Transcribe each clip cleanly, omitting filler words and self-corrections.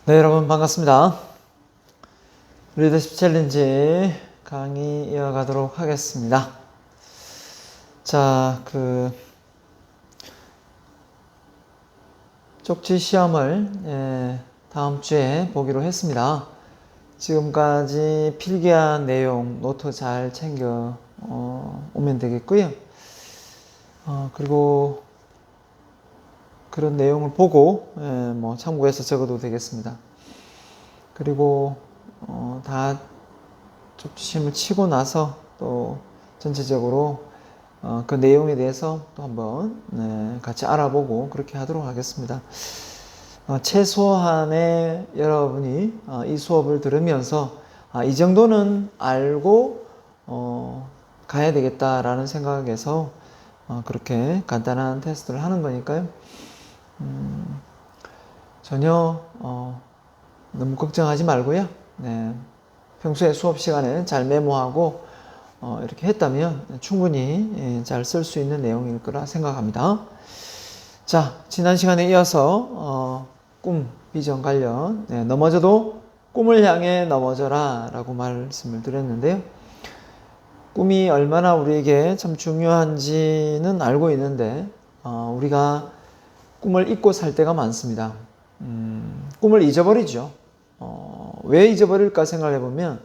네, 여러분 반갑습니다. 리더십 챌린지 강의 이어가도록 하겠습니다. 자, 쪽지 시험을 다음 주에 보기로 했습니다. 지금까지 필기한 내용 노트 잘 챙겨 오면 되겠고요. 그리고 그런 내용을 보고 참고해서 적어도 되겠습니다. 그리고 다 쪽지 시험을 치고 나서 또 전체적으로 그 내용에 대해서 또 한번 같이 알아보고 그렇게 하도록 하겠습니다. 최소한의 여러분이 이 수업을 들으면서 이 정도는 알고 가야 되겠다라는 생각에서 그렇게 간단한 테스트를 하는 거니까요. 전혀 너무 걱정하지 말고요. 네. 평소에 수업 시간에 잘 메모하고 이렇게 했다면 충분히 잘 쓸 수 있는 내용일 거라 생각합니다. 자, 지난 시간에 이어서 꿈, 비전 관련 넘어져도 꿈을 향해 넘어져라 라고 말씀을 드렸는데요. 꿈이 얼마나 우리에게 참 중요한지는 알고 있는데 우리가 꿈을 잊고 살 때가 많습니다. 꿈을 잊어버리죠. 왜 잊어버릴까 생각해 보면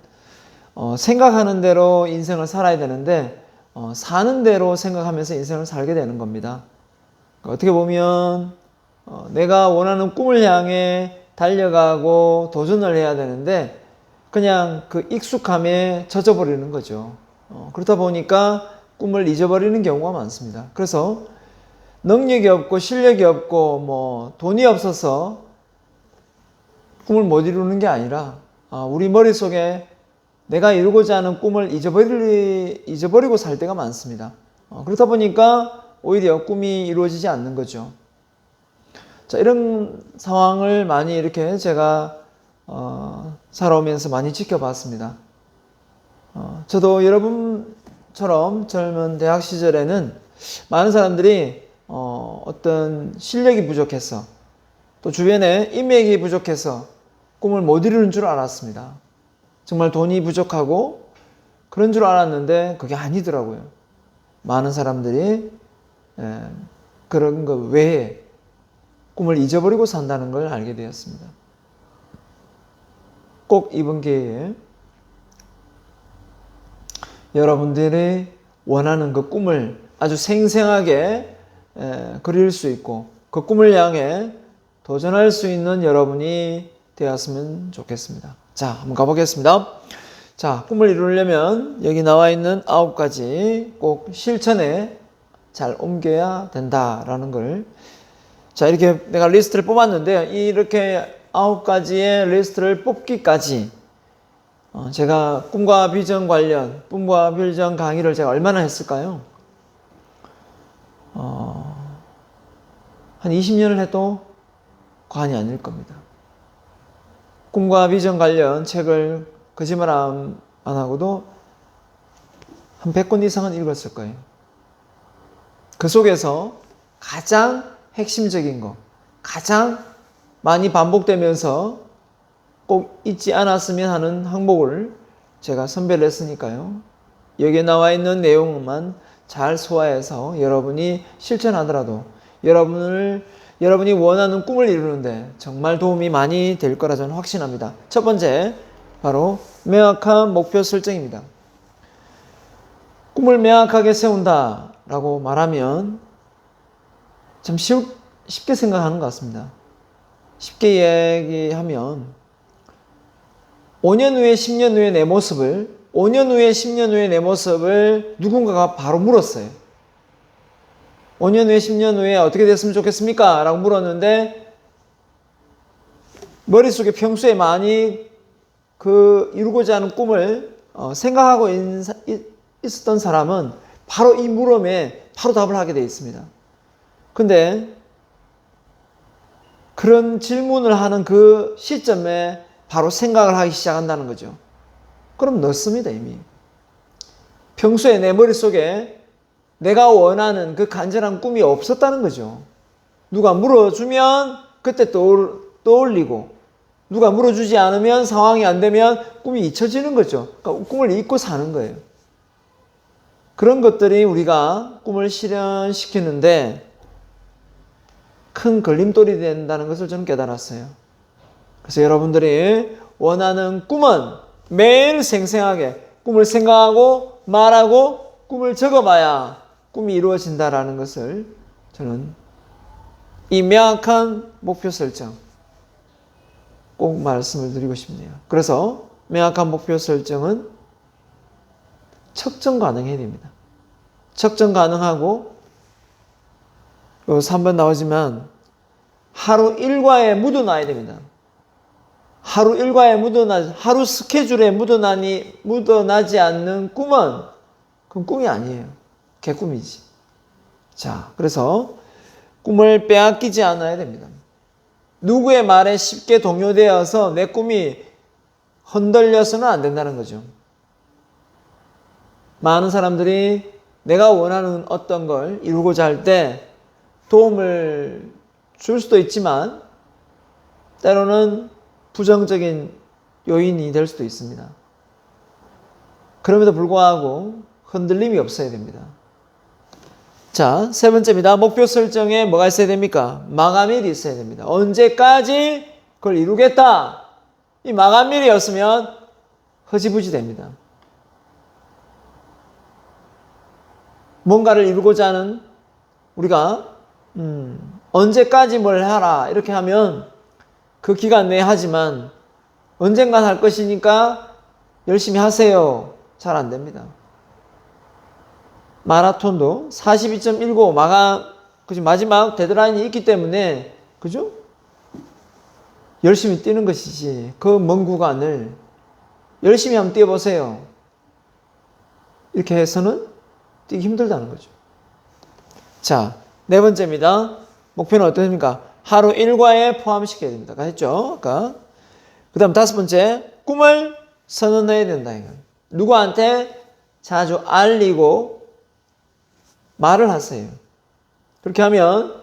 생각하는 대로 인생을 살아야 되는데 사는 대로 생각하면서 인생을 살게 되는 겁니다. 어떻게 보면 내가 원하는 꿈을 향해 달려가고 도전을 해야 되는데 그냥 그 익숙함에 젖어버리는 거죠. 그렇다 보니까 꿈을 잊어버리는 경우가 많습니다. 그래서 능력이 없고 실력이 없고 돈이 없어서 꿈을 못 이루는 게 아니라 우리 머릿속에 내가 이루고자 하는 꿈을 잊어버리고 살 때가 많습니다. 그렇다 보니까 오히려 꿈이 이루어지지 않는 거죠. 자, 이런 상황을 많이 이렇게 제가 살아오면서 많이 지켜봤습니다. 저도 여러분처럼 젊은 대학 시절에는 많은 사람들이 어떤 실력이 부족해서 또 주변에 인맥이 부족해서 꿈을 못 이루는 줄 알았습니다. 정말 돈이 부족하고 그런 줄 알았는데 그게 아니더라고요. 많은 사람들이 그런 것 외에 꿈을 잊어버리고 산다는 걸 알게 되었습니다. 꼭 이번 기회에 여러분들이 원하는 그 꿈을 아주 생생하게 그릴 수 있고 그 꿈을 향해 도전할 수 있는 여러분이 되었으면 좋겠습니다. 자, 한번 가보겠습니다. 자, 꿈을 이루려면 여기 나와 있는 9가지 꼭 실천에 잘 옮겨야 된다라는 걸. 자, 이렇게 내가 리스트를 뽑았는데 이렇게 9가지의 리스트를 뽑기까지 제가 꿈과 비전 관련, 꿈과 비전 강의를 제가 얼마나 했을까요? 한 20년을 해도 과언이 아닐 겁니다. 꿈과 비전 관련 책을 거짓말 안 하고도 한 100권 이상은 읽었을 거예요. 그 속에서 가장 핵심적인 거, 가장 많이 반복되면서 꼭 잊지 않았으면 하는 항목을 제가 선별을 했으니까요. 여기에 나와 있는 내용만 잘 소화해서 여러분이 실천하더라도 여러분이 원하는 꿈을 이루는데 정말 도움이 많이 될 거라 저는 확신합니다. 첫 번째, 바로 명확한 목표 설정입니다. 꿈을 명확하게 세운다 라고 말하면 참 쉽게 생각하는 것 같습니다. 쉽게 얘기하면 5년 후에 10년 후에 내 모습을 5년 후에 10년 후에 내 모습을 누군가가 바로 물었어요. 5년 후에 10년 후에 어떻게 됐으면 좋겠습니까? 라고 물었는데 머릿속에 평소에 많이 그 이루고자 하는 꿈을 생각하고 있었던 사람은 바로 이 물음에 바로 답을 하게 되어 있습니다. 근데 그런 질문을 하는 그 시점에 바로 생각을 하기 시작한다는 거죠. 그럼 늦습니다, 이미. 평소에 내 머릿속에 내가 원하는 그 간절한 꿈이 없었다는 거죠. 누가 물어주면 그때 떠올리고 누가 물어주지 않으면, 상황이 안 되면 꿈이 잊혀지는 거죠. 그러니까 꿈을 잊고 사는 거예요. 그런 것들이 우리가 꿈을 실현시키는데 큰 걸림돌이 된다는 것을 저는 깨달았어요. 그래서 여러분들이 원하는 꿈은 매일 생생하게 꿈을 생각하고 말하고 꿈을 적어봐야 꿈이 이루어진다라는 것을 저는 이 명확한 목표 설정 꼭 말씀을 드리고 싶네요. 그래서 명확한 목표 설정은 측정 가능해야 됩니다. 측정 가능하고 여기서 한번 나오지만 하루 일과에 묻어놔야 됩니다. 하루 일과에 하루 스케줄에 묻어나지 않는 꿈은 그건 꿈이 아니에요. 개꿈이지. 자, 그래서 꿈을 빼앗기지 않아야 됩니다. 누구의 말에 쉽게 동요되어서 내 꿈이 흔들려서는 안 된다는 거죠. 많은 사람들이 내가 원하는 어떤 걸 이루고자 할 때 도움을 줄 수도 있지만 때로는 부정적인 요인이 될 수도 있습니다. 그럼에도 불구하고 흔들림이 없어야 됩니다. 자, 세 번째입니다. 목표 설정에 뭐가 있어야 됩니까? 마감일이 있어야 됩니다. 언제까지 그걸 이루겠다. 이 마감일이 없으면 허지부지 됩니다. 뭔가를 이루고자 하는 우리가 언제까지 뭘 하라 이렇게 하면 그 기간 내에 하지만 언젠간 할 것이니까 열심히 하세요. 잘 안 됩니다. 마라톤도 42.19 마지막 데드라인이 있기 때문에 그죠? 열심히 뛰는 것이지 그 먼 구간을 열심히 한번 뛰어보세요. 이렇게 해서는 뛰기 힘들다는 거죠. 자, 네 번째입니다. 목표는 어떻습니까? 하루 일과에 포함시켜야 됩니다. 했죠? 아까. 그 다음 다섯 번째, 꿈을 선언해야 된다. 이건. 누구한테 자주 알리고 말을 하세요. 그렇게 하면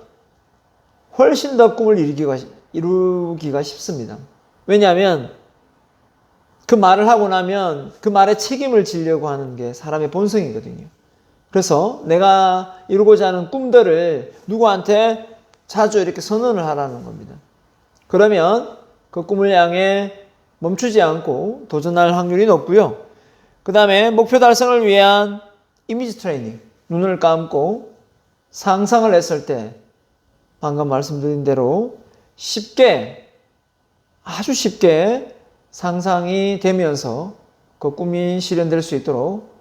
훨씬 더 꿈을 이루기가 쉽습니다. 왜냐하면 그 말을 하고 나면 그 말에 책임을 지려고 하는 게 사람의 본성이거든요. 그래서 내가 이루고자 하는 꿈들을 누구한테 자주 이렇게 선언을 하라는 겁니다. 그러면 그 꿈을 향해 멈추지 않고 도전할 확률이 높고요. 그 다음에 목표 달성을 위한 이미지 트레이닝. 눈을 감고 상상을 했을 때 방금 말씀드린 대로 아주 쉽게 상상이 되면서 그 꿈이 실현될 수 있도록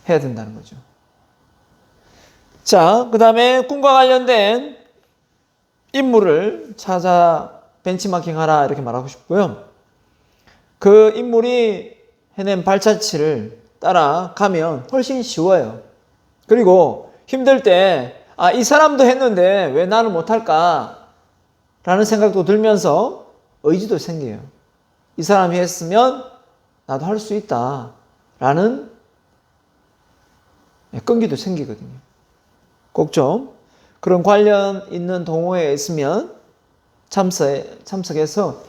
해야 된다는 거죠. 자, 그 다음에 꿈과 관련된 인물을 찾아 벤치마킹 하라 이렇게 말하고 싶고요. 그 인물이 해낸 발자취를 따라가면 훨씬 쉬워요. 그리고 힘들 때 이 사람도 했는데 왜 나는 못할까? 라는 생각도 들면서 의지도 생겨요. 이 사람이 했으면 나도 할 수 있다. 라는 끈기도 생기거든요. 꼭 좀 그런 관련 있는 동호회에 있으면 참석해서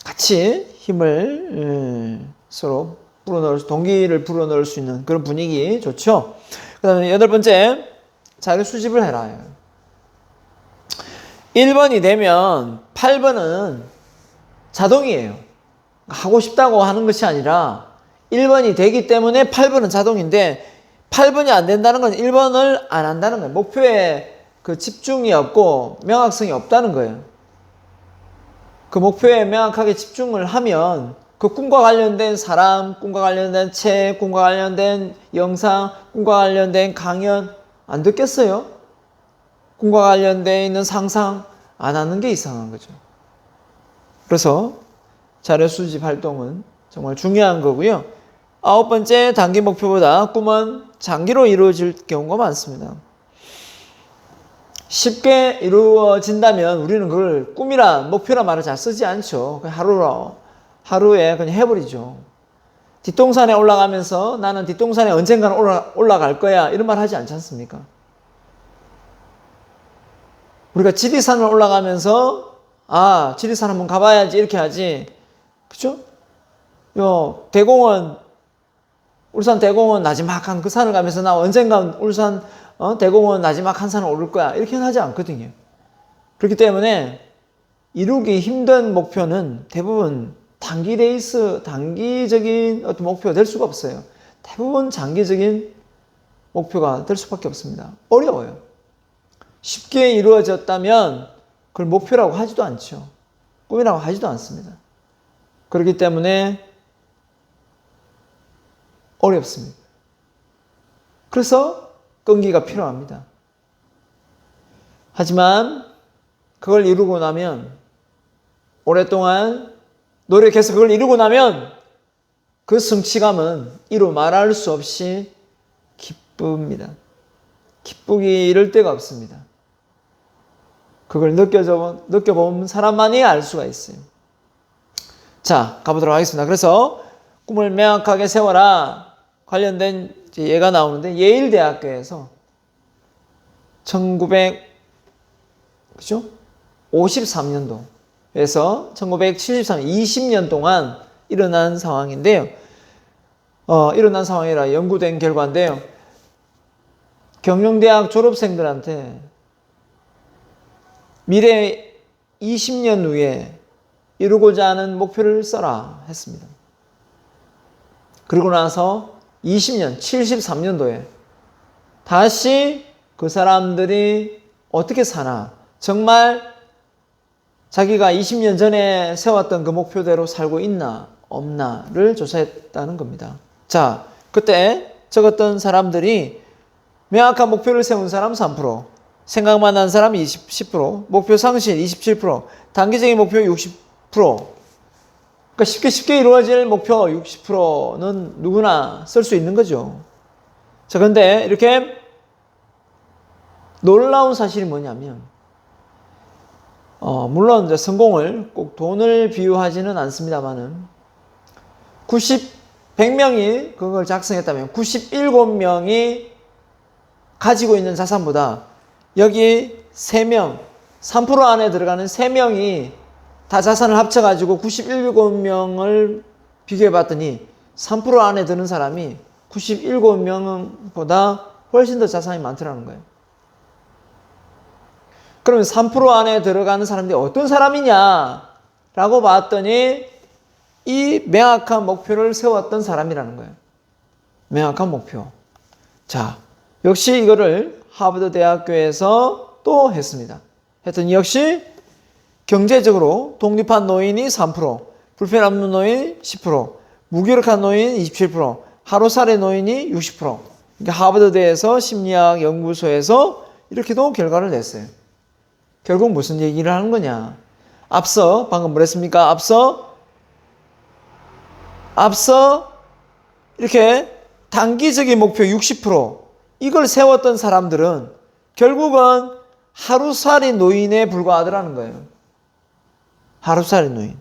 같이 힘을 서로 동기를 불어넣을 수 있는 그런 분위기 좋죠. 그 다음에 여덟 번째, 자료 수집을 해라. 1번이 되면 8번은 자동이에요. 하고 싶다고 하는 것이 아니라 1번이 되기 때문에 8번은 자동인데 8번이 안 된다는 건 1번을 안 한다는 거예요. 목표에 그 집중이 없고 명확성이 없다는 거예요. 그 목표에 명확하게 집중을 하면 그 꿈과 관련된 사람, 꿈과 관련된 책, 꿈과 관련된 영상, 꿈과 관련된 강연 안 듣겠어요? 꿈과 관련된 있는 상상 안 하는 게 이상한 거죠. 그래서 자료 수집 활동은 정말 중요한 거고요. 아홉 번째, 단기 목표보다 꿈은 장기로 이루어질 경우가 많습니다. 쉽게 이루어진다면 우리는 그걸 꿈이라 목표라 말을 잘 쓰지 않죠. 그냥 하루에 그냥 해버리죠. 뒷동산에 올라가면서 나는 뒷동산에 언젠가는 올라갈 거야 이런 말 하지 않지 않습니까? 우리가 지리산을 올라가면서 아, 지리산 한번 가봐야지 이렇게 하지. 그죠? 요 대공원, 울산 대공원 나지막한 그 산을 가면서 나 언젠가 울산 대공원 나지막한 산을 오를 거야 이렇게는 하지 않거든요. 그렇기 때문에 이루기 힘든 목표는 대부분 단기 레이스, 단기적인 어떤 목표가 될 수가 없어요. 대부분 장기적인 목표가 될 수밖에 없습니다. 어려워요. 쉽게 이루어졌다면 그걸 목표라고 하지도 않죠. 꿈이라고 하지도 않습니다. 그렇기 때문에 어렵습니다. 그래서 끈기가 필요합니다. 하지만 그걸 이루고 나면, 오랫동안 노력해서 그걸 이루고 나면 그 성취감은 이루 말할 수 없이 기쁩니다. 기쁘기 이를 데가 없습니다. 그걸 느껴본 사람만이 알 수가 있어요. 자, 가보도록 하겠습니다. 그래서 꿈을 명확하게 세워라 관련된 예가 나오는데, 예일대학교에서 1953년도에서 1973년 20년 동안 일어난 상황인데요. 일어난 상황이라 연구된 결과인데요. 경영대학 졸업생들한테 미래 20년 후에 이루고자 하는 목표를 써라 했습니다. 그리고 나서 20년, 73년도에 다시 그 사람들이 어떻게 사나, 정말 자기가 20년 전에 세웠던 그 목표대로 살고 있나 없나를 조사했다는 겁니다. 자, 그때 적었던 사람들이 명확한 목표를 세운 사람 3%, 생각만 한 사람 10%, 목표 상실 27%, 단기적인 목표 60%. 그러니까 쉽게 이루어질 목표 60%는 누구나 쓸 수 있는 거죠. 자, 그런데 이렇게 놀라운 사실이 뭐냐면, 물론 이제 성공을 꼭 돈을 비유하지는 않습니다만은 100명이 그걸 작성했다면 97명이 가지고 있는 자산보다 여기 3명, 3% 안에 들어가는 3명이 다 자산을 합쳐가지고 97명을 비교해 봤더니 3% 안에 드는 사람이 97명보다 훨씬 더 자산이 많더라는 거예요. 그러면 3% 안에 들어가는 사람들이 어떤 사람이냐라고 봤더니 이 명확한 목표를 세웠던 사람이라는 거예요. 명확한 목표. 자, 역시 이거를 하버드 대학교에서 또 했습니다. 했더니 역시 경제적으로 독립한 노인이 3%, 불편 없는 노인 10%, 무기력한 노인 27%, 하루살이 노인이 60%. 그러니까 하버드대에서 심리학 연구소에서 이렇게도 결과를 냈어요. 결국 무슨 얘기를 하는 거냐? 앞서 방금 뭐랬습니까? 앞서 이렇게 단기적인 목표 60% 이걸 세웠던 사람들은 결국은 하루살이 노인에 불과하더라는 거예요. 하루살이 노인.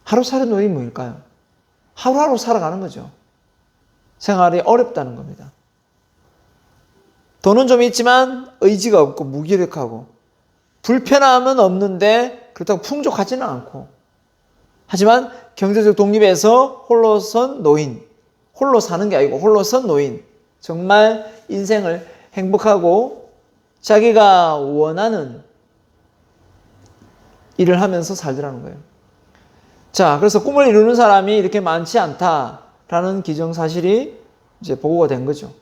하루살이 노인이 뭘까요? 하루하루 살아가는 거죠. 생활이 어렵다는 겁니다. 돈은 좀 있지만 의지가 없고 무기력하고 불편함은 없는데 그렇다고 풍족하지는 않고, 하지만 경제적 독립에서 홀로 선 노인, 홀로 사는 게 아니고 홀로 선 노인, 정말 인생을 행복하고 자기가 원하는 일을 하면서 살더라는 거예요. 자, 그래서 꿈을 이루는 사람이 이렇게 많지 않다라는 기정사실이 이제 보고가 된 거죠.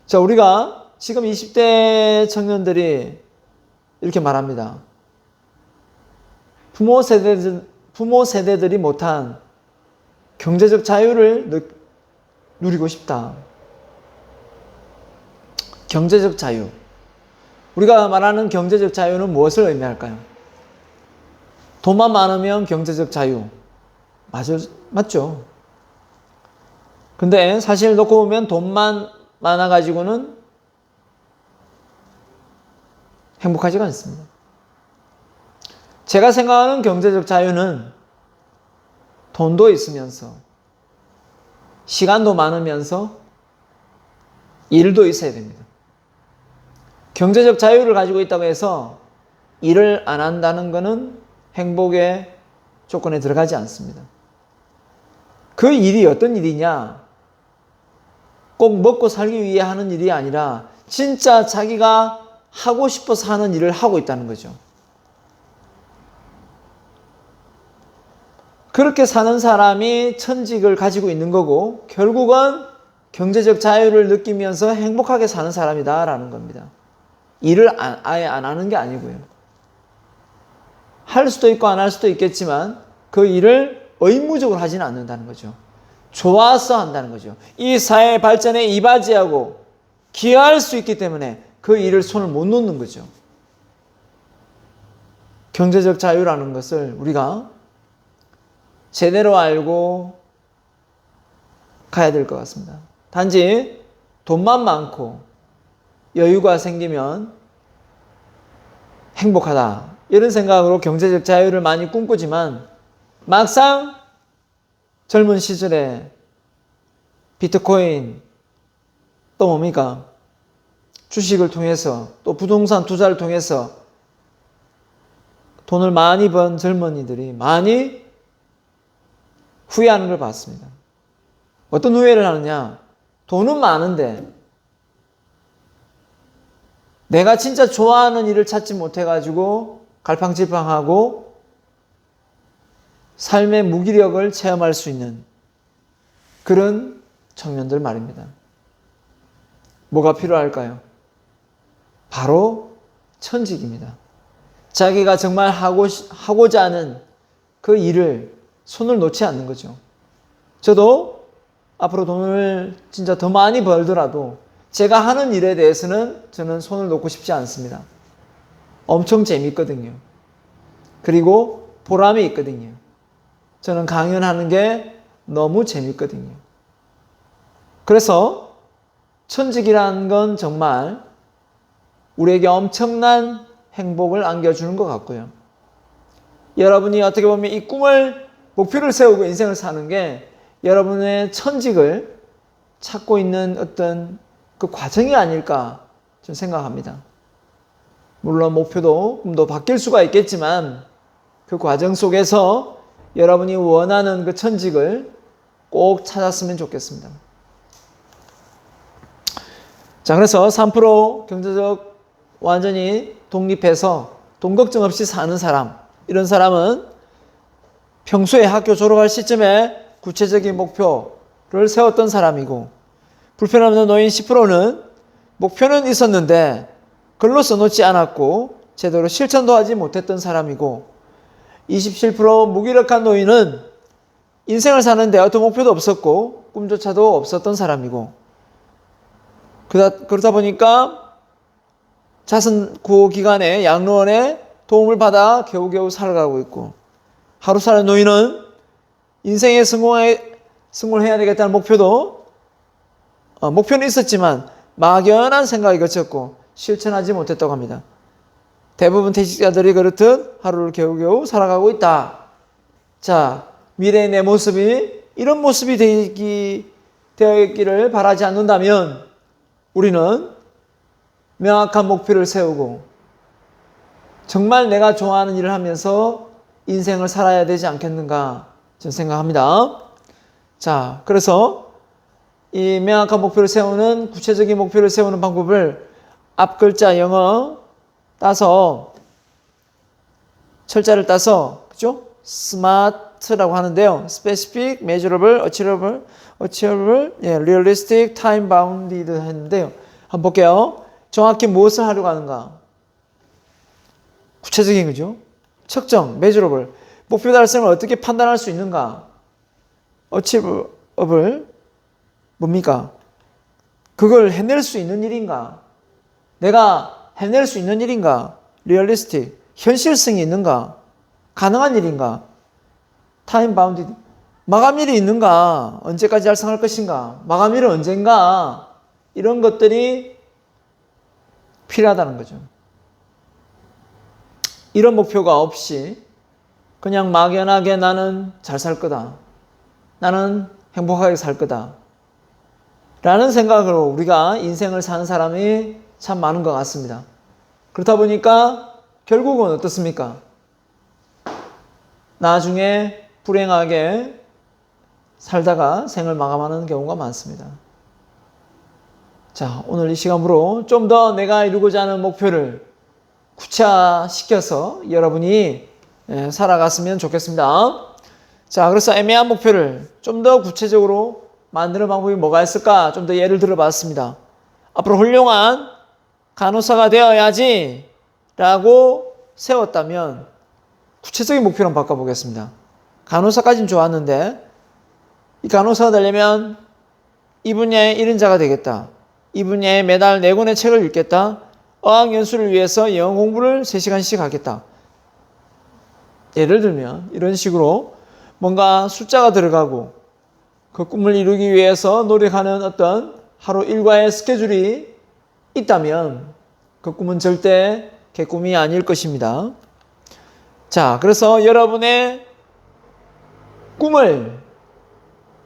자, 우리가 지금 20대 청년들이 이렇게 말합니다. 부모 세대들이 못한 경제적 자유를 누리고 싶다. 경제적 자유. 우리가 말하는 경제적 자유는 무엇을 의미할까요? 돈만 많으면 경제적 자유. 맞죠? 근데 사실 놓고 보면 돈만 많아가지고는 행복하지가 않습니다. 제가 생각하는 경제적 자유는 돈도 있으면서 시간도 많으면서 일도 있어야 됩니다. 경제적 자유를 가지고 있다고 해서 일을 안 한다는 것은 행복의 조건에 들어가지 않습니다. 그 일이 어떤 일이냐? 꼭 먹고 살기 위해 하는 일이 아니라 진짜 자기가 하고 싶어서 하는 일을 하고 있다는 거죠. 그렇게 사는 사람이 천직을 가지고 있는 거고 결국은 경제적 자유를 느끼면서 행복하게 사는 사람이다라는 겁니다. 일을 아예 안 하는 게 아니고요. 할 수도 있고 안 할 수도 있겠지만 그 일을 의무적으로 하지는 않는다는 거죠. 좋아서 한다는 거죠. 이 사회 발전에 이바지하고 기여할 수 있기 때문에 그 일을 손을 못 놓는 거죠. 경제적 자유라는 것을 우리가 제대로 알고 가야 될 것 같습니다. 단지 돈만 많고 여유가 생기면 행복하다. 이런 생각으로 경제적 자유를 많이 꿈꾸지만 막상 젊은 시절에 비트코인 또 뭡니까? 주식을 통해서 또 부동산 투자를 통해서 돈을 많이 번 젊은이들이 많이 후회하는 걸 봤습니다. 어떤 후회를 하느냐? 돈은 많은데 내가 진짜 좋아하는 일을 찾지 못해가지고 갈팡질팡하고 삶의 무기력을 체험할 수 있는 그런 청년들 말입니다. 뭐가 필요할까요? 바로 천직입니다. 자기가 정말 하고자 하는 그 일을 손을 놓지 않는 거죠. 저도 앞으로 돈을 진짜 더 많이 벌더라도 제가 하는 일에 대해서는 저는 손을 놓고 싶지 않습니다. 엄청 재밌거든요. 그리고 보람이 있거든요. 저는 강연하는 게 너무 재밌거든요. 그래서 천직이라는 건 정말 우리에게 엄청난 행복을 안겨주는 것 같고요. 여러분이 어떻게 보면 이 꿈을 목표를 세우고 인생을 사는 게 여러분의 천직을 찾고 있는 어떤 그 과정이 아닐까 저는 생각합니다. 물론 목표도 꿈도 바뀔 수가 있겠지만 그 과정 속에서 여러분이 원하는 그 천직을 꼭 찾았으면 좋겠습니다. 자, 그래서 3% 경제적 완전히 독립해서 돈 걱정 없이 사는 사람, 이런 사람은 평소에 학교 졸업할 시점에 구체적인 목표를 세웠던 사람이고, 불편 없는 노인 10%는 목표는 있었는데 글로 써놓지 않았고 제대로 실천도 하지 못했던 사람이고, 27% 무기력한 노인은 인생을 사는데 어떤 목표도 없었고 꿈조차도 없었던 사람이고, 그러다 보니까 자선 구호 기관의 양로원의 도움을 받아 겨우겨우 살아가고 있고, 하루 사는 노인은 인생에 성공을 해야 되겠다는 목표는 있었지만 막연한 생각이 그쳤고 실천하지 못했다고 합니다. 대부분 퇴직자들이 그렇듯 하루를 겨우겨우 살아가고 있다. 자, 미래의 내 모습이 이런 모습이 되어 있기를 바라지 않는다면 우리는 명확한 목표를 세우고 정말 내가 좋아하는 일을 하면서 인생을 살아야 되지 않겠는가 저는 생각합니다. 자, 그래서 이 명확한 목표를 세우는, 구체적인 목표를 세우는 방법을 앞 글자 영어 따서, 철자를 따서, 그죠? SMART라고 하는데요. Specific, Measurable, Achievable, Realistic, Time Bounded 했는데요. 한번 볼게요. 정확히 무엇을 하려고 하는가? 구체적인 거죠. 측정, Measurable. 목표 달성을 어떻게 판단할 수 있는가? Achievable, 뭡니까? 그걸 해낼 수 있는 일인가? 내가 해낼 수 있는 일인가? Realistic, 현실성이 있는가? 가능한 일인가? Time bounded, 마감일이 있는가? 언제까지 달성할 것인가? 마감일은 언젠가? 이런 것들이 필요하다는 거죠. 이런 목표가 없이 그냥 막연하게 나는 잘 살 거다, 나는 행복하게 살 거다 라는 생각으로 우리가 인생을 사는 사람이 참 많은 것 같습니다. 그렇다 보니까 결국은 어떻습니까? 나중에 불행하게 살다가 생을 마감하는 경우가 많습니다. 자, 오늘 이 시간으로 좀 더 내가 이루고자 하는 목표를 구체화시켜서 여러분이 살아갔으면 좋겠습니다. 자, 그래서 애매한 목표를 좀 더 구체적으로 만드는 방법이 뭐가 있을까? 좀 더 예를 들어봤습니다. 앞으로 훌륭한 간호사가 되어야지 라고 세웠다면 구체적인 목표를 한번 바꿔보겠습니다. 간호사까지는 좋았는데 이 간호사가 되려면 이 분야의 1인자가 되겠다. 이 분야에 매달 4권의 책을 읽겠다. 어학연수를 위해서 영어 공부를 3시간씩 하겠다. 예를 들면 이런 식으로 뭔가 숫자가 들어가고 그 꿈을 이루기 위해서 노력하는 어떤 하루 일과의 스케줄이 있다면 그 꿈은 절대 개꿈이 아닐 것입니다. 자, 그래서 여러분의 꿈을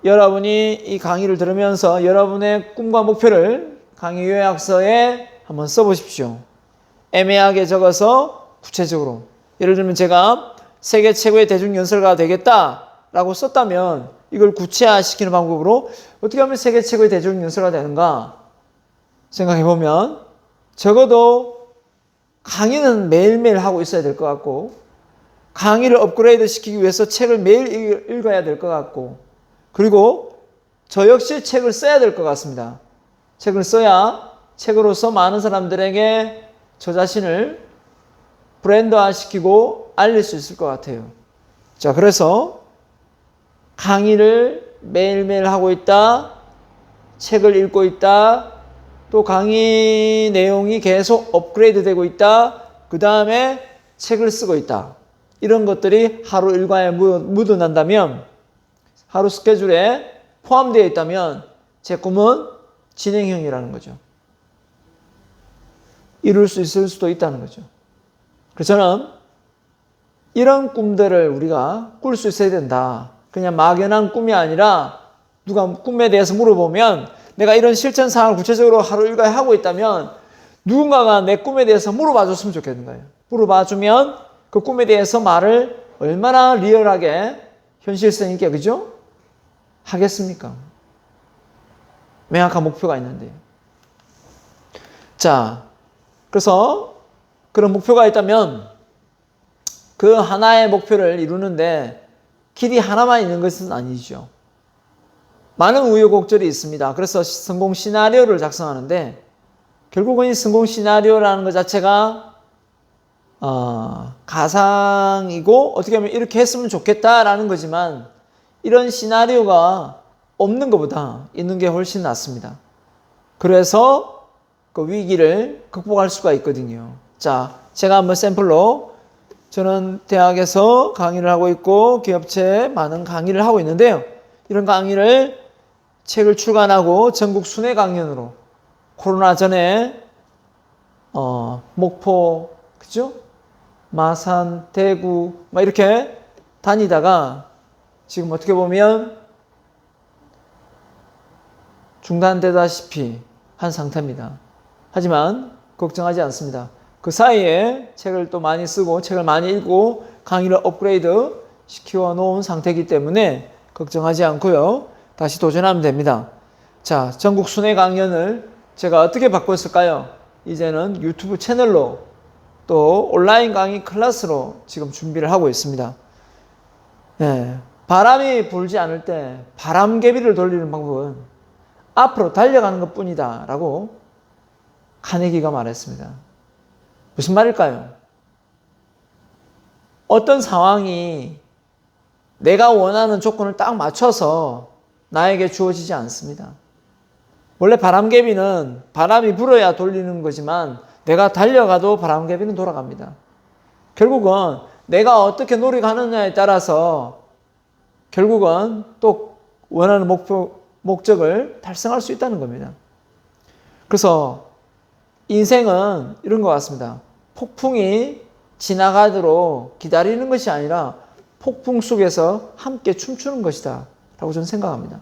여러분이 이 강의를 들으면서 여러분의 꿈과 목표를 강의 요약서에 한번 써보십시오. 애매하게 적어서 구체적으로. 예를 들면 제가 세계 최고의 대중연설가가 되겠다라고 썼다면 이걸 구체화시키는 방법으로 어떻게 하면 세계 최고의 대중연설가가 되는가 생각해보면 적어도 강의는 매일매일 하고 있어야 될 것 같고 강의를 업그레이드 시키기 위해서 책을 매일 읽어야 될 것 같고 그리고 저 역시 책을 써야 될 것 같습니다. 책을 써야 책으로서 많은 사람들에게 저 자신을 브랜드화시키고 알릴 수 있을 것 같아요. 자, 그래서 강의를 매일매일 하고 있다, 책을 읽고 있다, 또 강의 내용이 계속 업그레이드 되고 있다, 그 다음에 책을 쓰고 있다. 이런 것들이 하루 일과에 묻어난다면, 하루 스케줄에 포함되어 있다면 제 꿈은 진행형이라는 거죠. 이룰 수 있을 수도 있다는 거죠. 그래서 저는 이런 꿈들을 우리가 꿀 수 있어야 된다. 그냥 막연한 꿈이 아니라 누가 꿈에 대해서 물어보면 내가 이런 실천 사항을 구체적으로 하루 일과에 하고 있다면 누군가가 내 꿈에 대해서 물어봐 줬으면 좋겠는 거예요. 물어봐 주면 그 꿈에 대해서 말을 얼마나 리얼하게 현실성 있게 그죠? 하겠습니까? 명확한 목표가 있는데. 자, 그래서 그런 목표가 있다면 그 하나의 목표를 이루는데 길이 하나만 있는 것은 아니죠. 많은 우여곡절이 있습니다. 그래서 성공 시나리오를 작성하는데 결국은 이 성공 시나리오라는 것 자체가 가상이고 어떻게 보면 이렇게 했으면 좋겠다라는 거지만 이런 시나리오가 없는 것보다 있는 게 훨씬 낫습니다. 그래서 그 위기를 극복할 수가 있거든요. 자, 제가 한번 샘플로 저는 대학에서 강의를 하고 있고 기업체에 많은 강의를 하고 있는데요. 이런 강의를 책을 출간하고 전국 순회 강연으로 코로나 전에 목포, 그죠? 마산, 대구 막 이렇게 다니다가 지금 어떻게 보면 중단되다시피 한 상태입니다. 하지만 걱정하지 않습니다. 그 사이에 책을 또 많이 쓰고 책을 많이 읽고 강의를 업그레이드 시켜 놓은 상태이기 때문에 걱정하지 않고요. 다시 도전하면 됩니다. 자, 전국 순회 강연을 제가 어떻게 바꿨을까요? 이제는 유튜브 채널로 또 온라인 강의 클래스로 지금 준비를 하고 있습니다. 네, 바람이 불지 않을 때 바람개비를 돌리는 방법은 앞으로 달려가는 것 뿐이다 라고 카네기가 말했습니다. 무슨 말일까요? 어떤 상황이 내가 원하는 조건을 딱 맞춰서 나에게 주어지지 않습니다. 원래 바람개비는 바람이 불어야 돌리는 거지만 내가 달려가도 바람개비는 돌아갑니다. 결국은 내가 어떻게 노력하느냐에 따라서 결국은 또 원하는 목적을 달성할 수 있다는 겁니다. 그래서 인생은 이런 것 같습니다. 폭풍이 지나가도록 기다리는 것이 아니라 폭풍 속에서 함께 춤추는 것이다 라고 저는 생각합니다.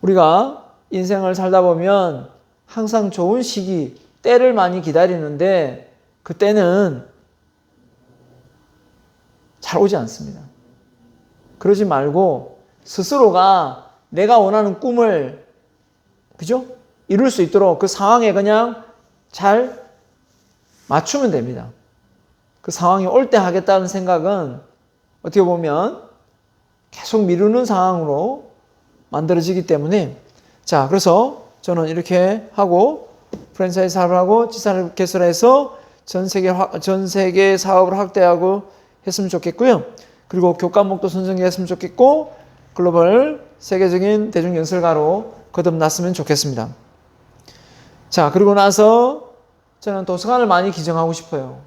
우리가 인생을 살다 보면 항상 좋은 시기, 때를 많이 기다리는데 그 때는 잘 오지 않습니다. 그러지 말고 스스로가 내가 원하는 꿈을 그죠? 이룰 수 있도록 그 상황에 그냥 잘 맞추면 됩니다. 그 상황이 올 때 하겠다는 생각은 어떻게 보면 계속 미루는 상황으로 만들어지기 때문에 자, 그래서 저는 이렇게 하고 프랜차이즈 사업을 하고 지사를 개설해서 전 세계 사업을 확대하고 했으면 좋겠고요. 그리고 교과목도 선정했으면 좋겠고 글로벌 세계적인 대중연설가로 거듭났으면 좋겠습니다. 자, 그리고 나서 저는 도서관을 많이 기증하고 싶어요.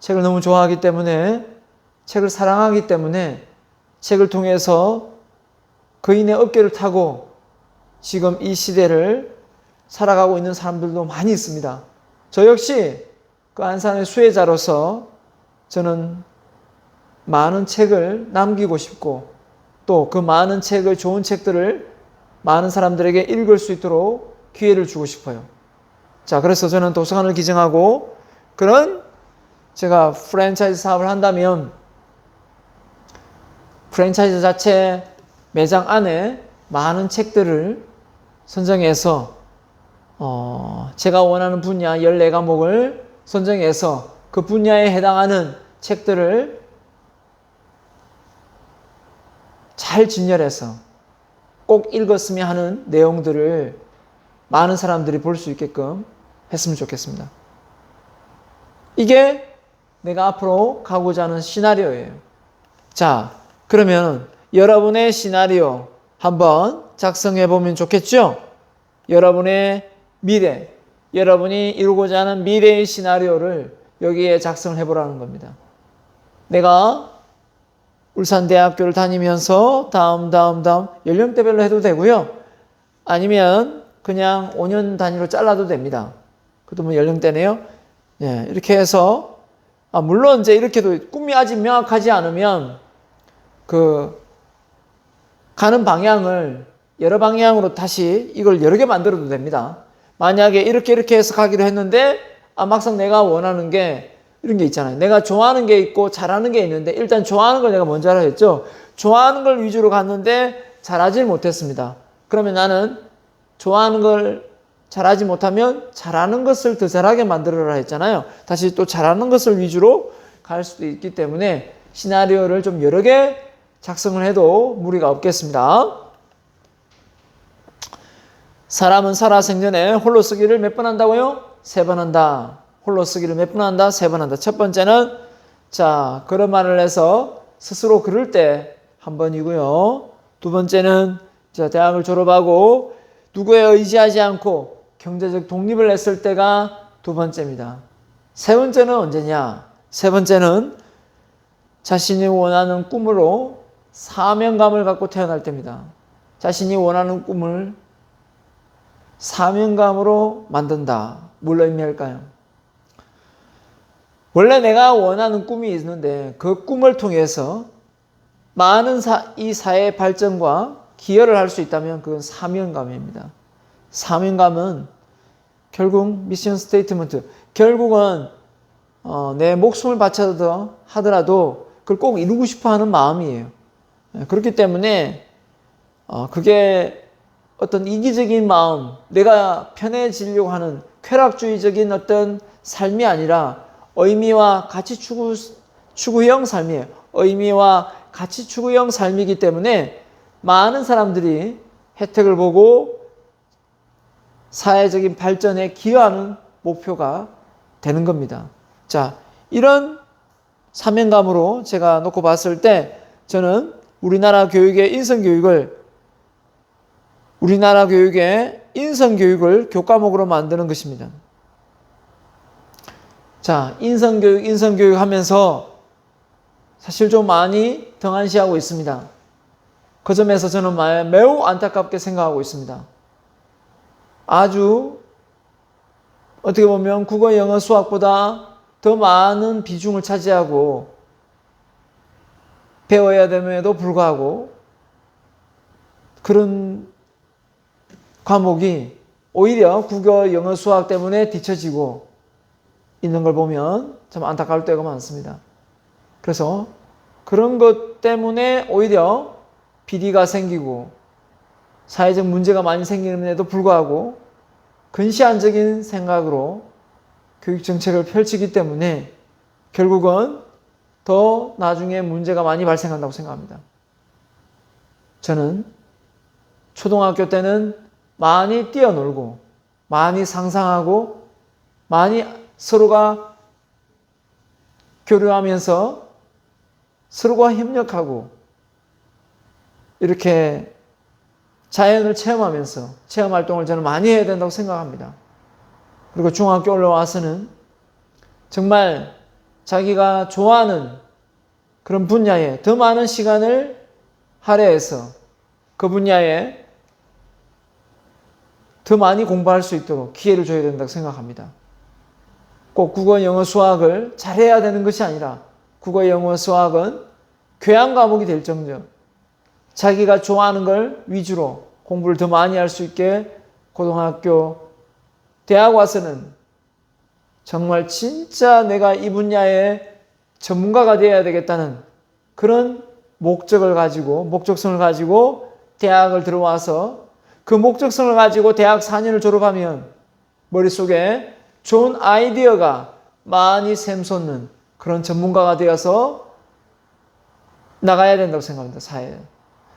책을 너무 좋아하기 때문에 책을 사랑하기 때문에 책을 통해서 거인의 어깨를 타고 지금 이 시대를 살아가고 있는 사람들도 많이 있습니다. 저 역시 그 안산의 수혜자로서 저는 많은 책을 남기고 싶고 또 그 많은 책을 좋은 책들을 많은 사람들에게 읽을 수 있도록 기회를 주고 싶어요. 자, 그래서 저는 도서관을 기증하고 그런 제가 프랜차이즈 사업을 한다면 프랜차이즈 자체 매장 안에 많은 책들을 선정해서 제가 원하는 분야 14과목을 선정해서 그 분야에 해당하는 책들을 잘 진열해서 꼭 읽었으면 하는 내용들을 많은 사람들이 볼 수 있게끔 했으면 좋겠습니다. 이게 내가 앞으로 가고자 하는 시나리오예요. 자, 그러면 여러분의 시나리오 한번 작성해 보면 좋겠죠? 여러분의 미래, 여러분이 이루고자 하는 미래의 시나리오를 여기에 작성을 해보라는 겁니다. 내가 울산대학교를 다니면서 다음 연령대별로 해도 되고요. 아니면 그냥 5년 단위로 잘라도 됩니다. 그것도 뭐 연령대네요. 예, 이렇게 해서 물론 이제 이렇게도 꿈이 아직 명확하지 않으면 그 가는 방향을 여러 방향으로 다시 이걸 여러 개 만들어도 됩니다. 만약에 이렇게 해서 가기로 했는데 막상 내가 원하는 게 이런 게 있잖아요. 내가 좋아하는 게 있고 잘하는 게 있는데 일단 좋아하는 걸 내가 먼저 하라 했죠. 좋아하는 걸 위주로 갔는데 잘하지 못했습니다. 그러면 나는 좋아하는 걸 잘하지 못하면 잘하는 것을 더 잘하게 만들어라 했잖아요. 다시 또 잘하는 것을 위주로 갈 수도 있기 때문에 시나리오를 좀 여러 개 작성을 해도 무리가 없겠습니다. 사람은 살아생전에 홀로 쓰기를 몇 번 한다고요? 3번 한다. 홀로 쓰기를 몇 번 한다? 3번 한다. 첫 번째는 자, 그런 말을 해서 스스로 그럴 때 한 번이고요. 두 번째는 자, 대학을 졸업하고 누구에 의지하지 않고 경제적 독립을 했을 때가 두 번째입니다. 세 번째는 언제냐? 세 번째는 자신이 원하는 꿈으로 사명감을 갖고 태어날 때입니다. 자신이 원하는 꿈을 사명감으로 만든다. 뭘 의미할까요? 원래 내가 원하는 꿈이 있는데 그 꿈을 통해서 많은 이 사회의 발전과 기여를 할 수 있다면 그건 사명감입니다. 사명감은 결국 미션 스테이트먼트, 결국은 내 목숨을 바쳐서 하더라도 그걸 꼭 이루고 싶어 하는 마음이에요. 그렇기 때문에 그게 어떤 이기적인 마음, 내가 편해지려고 하는 쾌락주의적인 어떤 삶이 아니라 의미와 가치 추구형 삶이에요. 의미와 가치 추구형 삶이기 때문에 많은 사람들이 혜택을 보고 사회적인 발전에 기여하는 목표가 되는 겁니다. 자, 이런 사명감으로 제가 놓고 봤을 때 저는 우리나라 교육의 인성교육을 교과목으로 만드는 것입니다. 자, 인성교육 하면서 사실 좀 많이 등한시하고 있습니다. 그 점에서 저는 매우 안타깝게 생각하고 있습니다. 아주 어떻게 보면 국어, 영어, 수학보다 더 많은 비중을 차지하고 배워야 됨에도 불구하고 그런 과목이 오히려 국어, 영어, 수학 때문에 뒤처지고 있는 걸 보면 참 안타까울 때가 많습니다. 그래서 그런 것 때문에 오히려 비리가 생기고 사회적 문제가 많이 생기는데도 불구하고 근시안적인 생각으로 교육정책을 펼치기 때문에 결국은 더 나중에 문제가 많이 발생한다고 생각합니다. 저는 초등학교 때는 많이 뛰어놀고 많이 상상하고 많이 서로가 교류하면서 서로가 협력하고 이렇게 자연을 체험하면서 체험활동을 저는 많이 해야 된다고 생각합니다. 그리고 중학교 올라와서는 정말 자기가 좋아하는 그런 분야에 더 많은 시간을 할애해서 그 분야에 더 많이 공부할 수 있도록 기회를 줘야 된다고 생각합니다. 꼭 국어, 영어, 수학을 잘해야 되는 것이 아니라 국어, 영어, 수학은 교양 과목이 될 정도로 자기가 좋아하는 걸 위주로 공부를 더 많이 할 수 있게 고등학교, 대학 와서는 정말 진짜 내가 이 분야의 전문가가 되어야 되겠다는 그런 목적성을 가지고 대학을 들어와서 그 목적성을 가지고 대학 4년을 졸업하면 머릿속에 좋은 아이디어가 많이 샘솟는 그런 전문가가 되어서 나가야 된다고 생각합니다.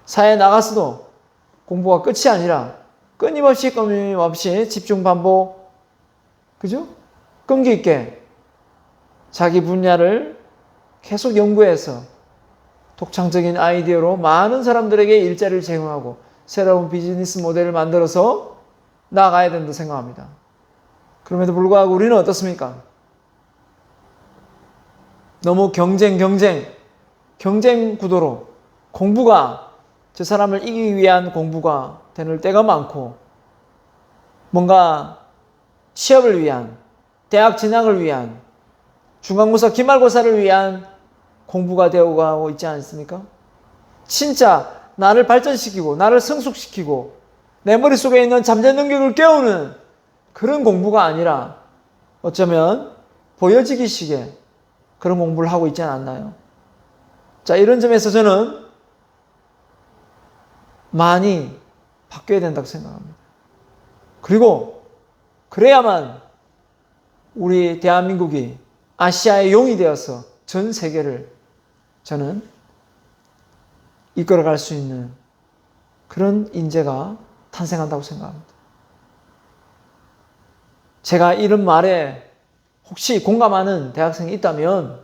사회에 나가서도 공부가 끝이 아니라 끊임없이 집중 반복, 그죠? 끈기 있게 자기 분야를 계속 연구해서 독창적인 아이디어로 많은 사람들에게 일자리를 제공하고 새로운 비즈니스 모델을 만들어서 나가야 된다고 생각합니다. 그럼에도 불구하고 우리는 어떻습니까? 너무 경쟁 구도로 공부가 저 사람을 이기기 위한 공부가 되는 때가 많고 뭔가 취업을 위한, 대학 진학을 위한, 중간고사, 기말고사를 위한 공부가 되어가고 있지 않습니까? 진짜 나를 발전시키고 나를 성숙시키고 내 머릿속에 있는 잠재 능력을 깨우는 그런 공부가 아니라 어쩌면 보여지기식의 그런 공부를 하고 있지 않나요? 자, 이런 점에서 저는 많이 바뀌어야 된다고 생각합니다. 그리고 그래야만 우리 대한민국이 아시아의 용이 되어서 전 세계를 저는 이끌어갈 수 있는 그런 인재가 탄생한다고 생각합니다. 제가 이런 말에 혹시 공감하는 대학생이 있다면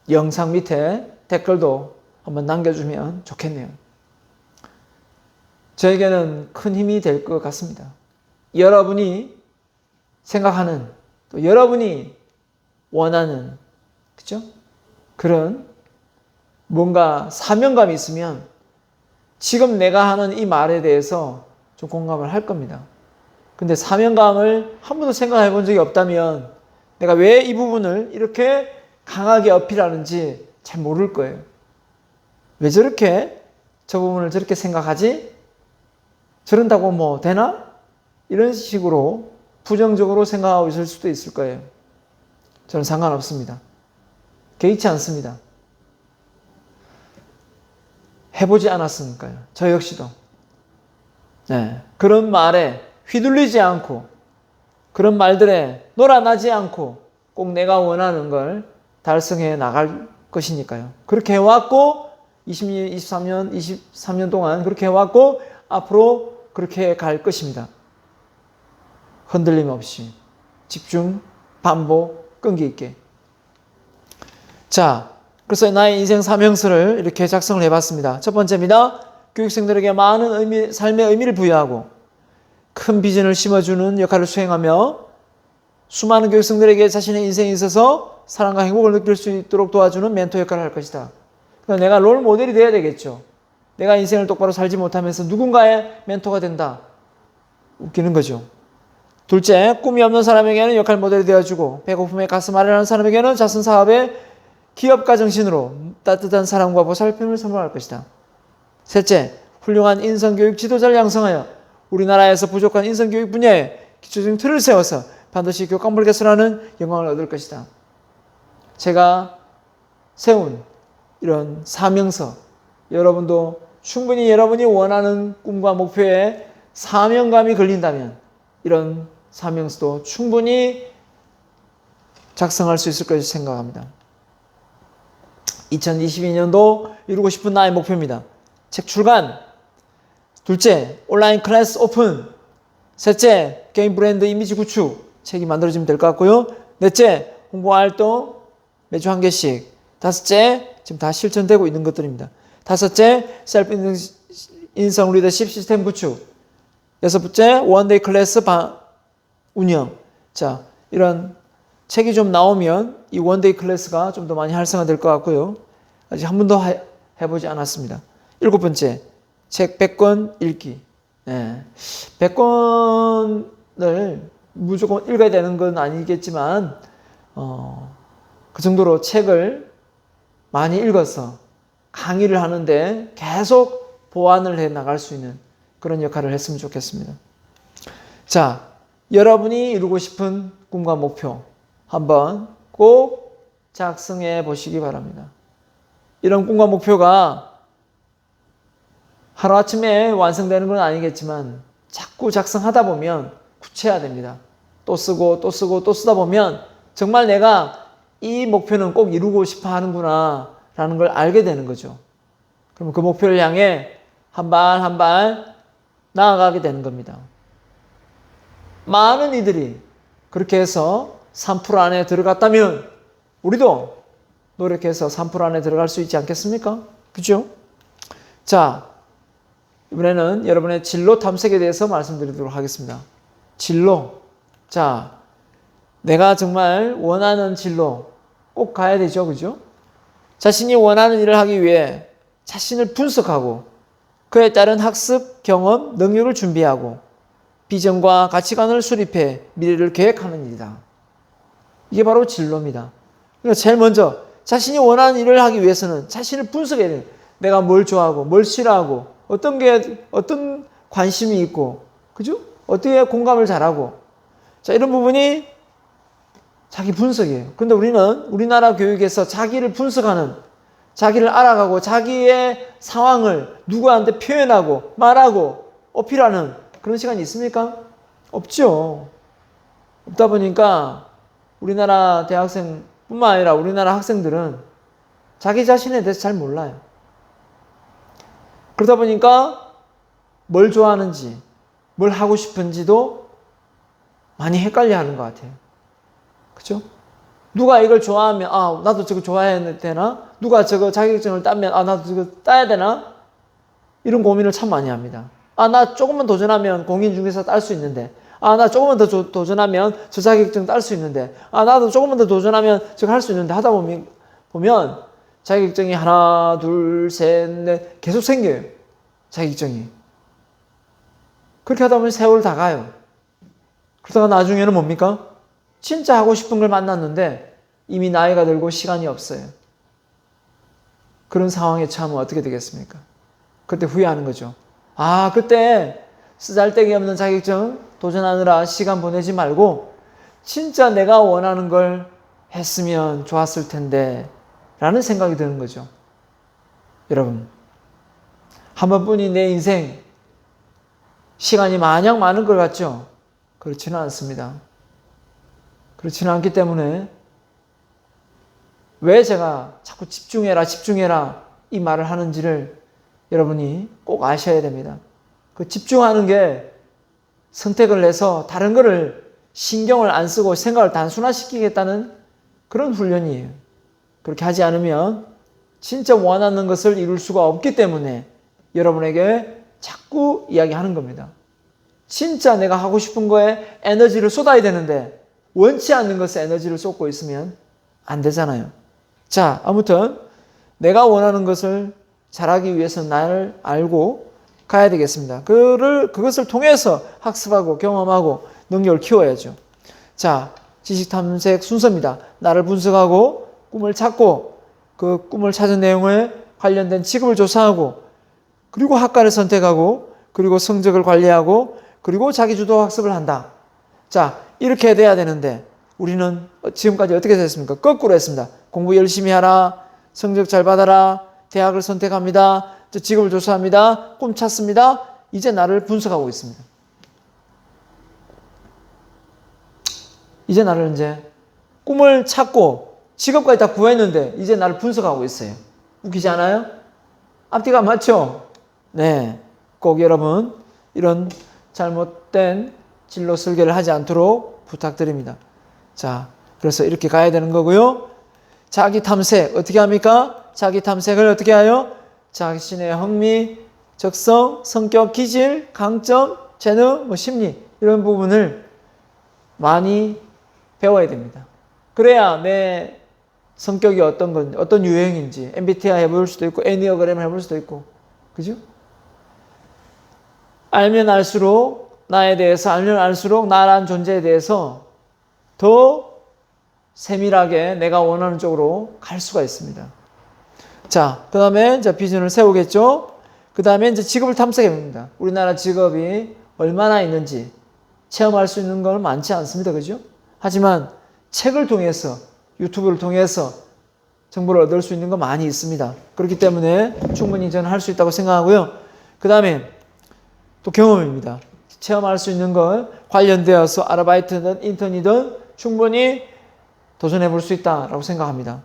영상 밑에 댓글도 한번 남겨주면 좋겠네요. 저에게는 큰 힘이 될 것 같습니다. 여러분이 생각하는, 또 여러분이 원하는, 그죠? 그런 뭔가 사명감이 있으면 지금 내가 하는 이 말에 대해서 좀 공감을 할 겁니다. 근데 사명감을 한 번도 생각해 본 적이 없다면 내가 왜 이 부분을 이렇게 강하게 어필하는지 잘 모를 거예요. 왜 저렇게 저 부분을 저렇게 생각하지? 저런다고 뭐 되나? 이런 식으로 부정적으로 생각하고 있을 수도 있을 거예요. 저는 상관없습니다. 개의치 않습니다. 해보지 않았으니까요. 저 역시도. 네. 그런 말에 휘둘리지 않고 그런 말들에 놀아나지 않고 꼭 내가 원하는 걸 달성해 나갈 것이니까요. 그렇게 해왔고 20년, 23년, 23년 동안 그렇게 해왔고 앞으로 그렇게 갈 것입니다. 흔들림 없이 집중, 반복, 끈기 있게. 자, 그래서 나의 인생 사명서를 이렇게 작성을 해봤습니다. 첫 번째입니다. 교육생들에게 많은 삶의 의미를 부여하고 큰 비전을 심어주는 역할을 수행하며 수많은 교육생들에게 자신의 인생에 있어서 사랑과 행복을 느낄 수 있도록 도와주는 멘토 역할을 할 것이다. 그러니까 내가 롤 모델이 돼야 되겠죠. 내가 인생을 똑바로 살지 못하면서 누군가의 멘토가 된다. 웃기는 거죠. 둘째, 꿈이 없는 사람에게는 역할 모델이 되어주고 배고픔에 가슴 아련한 사람에게는 자선 사업에 기업가 정신으로 따뜻한 사랑과 보살핌을 선물할 것이다. 셋째, 훌륭한 인성교육 지도자를 양성하여 우리나라에서 부족한 인성교육 분야에 기초적인 틀을 세워서 반드시 교과목을 개설하는 영광을 얻을 것이다. 제가 세운 이런 사명서, 여러분도 충분히 여러분이 원하는 꿈과 목표에 사명감이 걸린다면 이런 사명서도 충분히 작성할 수 있을 것이라 생각합니다. 2022년도 이루고 싶은 나의 목표입니다. 책 출간. 둘째, 온라인 클래스 오픈. 셋째, 게임 브랜드 이미지 구축. 책이 만들어지면 될 것 같고요. 넷째, 홍보 활동 매주 한 개씩. 다섯째, 지금 다 실천되고 있는 것들입니다. 다섯째, 셀프 인성 리더십 시스템 구축. 여섯 번째, 원데이 클래스 운영. 자, 이런 책이 좀 나오면 이 원데이 클래스가 좀 더 많이 활성화될 것 같고요. 아직 한 번도 해보지 않았습니다. 일곱 번째, 책 100권 읽기. 100권을 무조건 읽어야 되는 건 아니겠지만 그 정도로 책을 많이 읽어서 강의를 하는데 계속 보완을 해 나갈 수 있는 그런 역할을 했으면 좋겠습니다. 자, 여러분이 이루고 싶은 꿈과 목표 한번 꼭 작성해 보시기 바랍니다. 이런 꿈과 목표가 하루아침에 완성되는 건 아니겠지만 자꾸 작성하다 보면 구체화됩니다. 또 쓰고 또 쓰고 또 쓰다 보면 정말 내가 이 목표는 꼭 이루고 싶어 하는구나 라는 걸 알게 되는 거죠. 그럼 그 목표를 향해 한 발 한 발 나아가게 되는 겁니다. 많은 이들이 그렇게 해서 3% 안에 들어갔다면 우리도 노력해서 3% 안에 들어갈 수 있지 않겠습니까? 그죠? 자, 이번에는 여러분의 진로 탐색에 대해서 말씀드리도록 하겠습니다. 진로. 자, 내가 정말 원하는 진로 꼭 가야 되죠. 그죠? 자신이 원하는 일을 하기 위해 자신을 분석하고 그에 따른 학습, 경험, 능력을 준비하고 비전과 가치관을 수립해 미래를 계획하는 일이다. 이게 바로 진로입니다. 그러니까 제일 먼저 자신이 원하는 일을 하기 위해서는 자신을 분석해야 돼요. 내가 뭘 좋아하고 뭘 싫어하고 어떤 관심이 있고 그죠? 어떻게 공감을 잘하고 자 이런 부분이 자기 분석이에요. 그런데 우리는 우리나라 교육에서 자기를 분석하는 자기를 알아가고 자기의 상황을 누구한테 표현하고 말하고 어필하는 그런 시간이 있습니까? 없죠. 없다 보니까 우리나라 대학생뿐만 아니라 우리나라 학생들은 자기 자신에 대해서 잘 몰라요. 그러다 보니까 뭘 좋아하는지 뭘 하고 싶은지도 많이 헷갈려 하는 것 같아요. 그죠? 누가 이걸 좋아하면 나도 저거 좋아해야 되나? 누가 저거 자격증을 따면 나도 저거 따야 되나? 이런 고민을 참 많이 합니다. 나 조금만 도전하면 공인중개사 딸 수 있는데 나 조금만 더 도전하면 저 자격증 딸 수 있는데 나도 조금만 더 도전하면 저거 할 수 있는데 하다 보면 자격증이 하나 둘 셋 넷 계속 생겨요. 자격증이. 그렇게 하다 보면 세월 다 가요. 그러다가 나중에는 뭡니까? 진짜 하고 싶은 걸 만났는데 이미 나이가 들고 시간이 없어요. 그런 상황에 처하면 어떻게 되겠습니까? 그때 후회하는 거죠. 그때 쓰잘데기 없는 자격증 도전하느라 시간 보내지 말고 진짜 내가 원하는 걸 했으면 좋았을 텐데 라는 생각이 드는 거죠. 여러분, 한 번뿐이 내 인생 시간이 마냥 많은 것 같죠? 그렇지는 않습니다. 그렇지는 않기 때문에 왜 제가 자꾸 집중해라 이 말을 하는지를 여러분이 꼭 아셔야 됩니다. 그 집중하는 게 선택을 해서 다른 거를 신경을 안 쓰고 생각을 단순화시키겠다는 그런 훈련이에요. 그렇게 하지 않으면 진짜 원하는 것을 이룰 수가 없기 때문에 여러분에게 자꾸 이야기하는 겁니다. 진짜 내가 하고 싶은 거에 에너지를 쏟아야 되는데 원치 않는 것에 에너지를 쏟고 있으면 안 되잖아요. 자, 아무튼 내가 원하는 것을 잘하기 위해서 나를 알고 가야 되겠습니다. 그것을 통해서 학습하고 경험하고 능력을 키워야죠. 자, 지식 탐색 순서입니다. 나를 분석하고 꿈을 찾고 그 꿈을 찾은 내용에 관련된 직업을 조사하고 그리고 학과를 선택하고 그리고 성적을 관리하고 그리고 자기주도 학습을 한다. 자, 이렇게 돼야 되는데 우리는 지금까지 어떻게 됐습니까? 거꾸로 했습니다. 공부 열심히 하라. 성적 잘 받아라. 대학을 선택합니다. 직업을 조사합니다. 꿈 찾습니다. 이제 나를 분석하고 있습니다. 이제 나를 이제 꿈을 찾고 직업까지 다 구했는데 이제 나를 분석하고 있어요. 웃기지 않아요? 앞뒤가 안 맞죠? 네. 꼭 여러분 이런 잘못된 진로 설계를 하지 않도록 부탁드립니다. 자, 그래서 이렇게 가야 되는 거고요. 자기 탐색 어떻게 합니까? 자기 탐색을 어떻게 해요? 자신의 흥미, 적성, 성격, 기질, 강점, 재능, 심리 이런 부분을 많이 배워야 됩니다. 그래야 내 성격이 어떤 유형인지 MBTI 해볼 수도 있고 애니어그램 해볼 수도 있고 그죠? 알면 알수록 나에 대해서 알면 알수록 나라는 존재에 대해서 더 세밀하게 내가 원하는 쪽으로 갈 수가 있습니다. 자, 그 다음에 이제 비전을 세우겠죠? 그 다음에 이제 직업을 탐색해 봅니다. 우리나라 직업이 얼마나 있는지 체험할 수 있는 건 많지 않습니다. 그죠? 하지만 책을 통해서, 유튜브를 통해서 정보를 얻을 수 있는 거 많이 있습니다. 그렇기 때문에 충분히 저는 할 수 있다고 생각하고요. 그 다음에 또 경험입니다. 체험할 수 있는 걸 관련되어서 아르바이트든 인턴이든 충분히 도전해 볼 수 있다라고 생각합니다.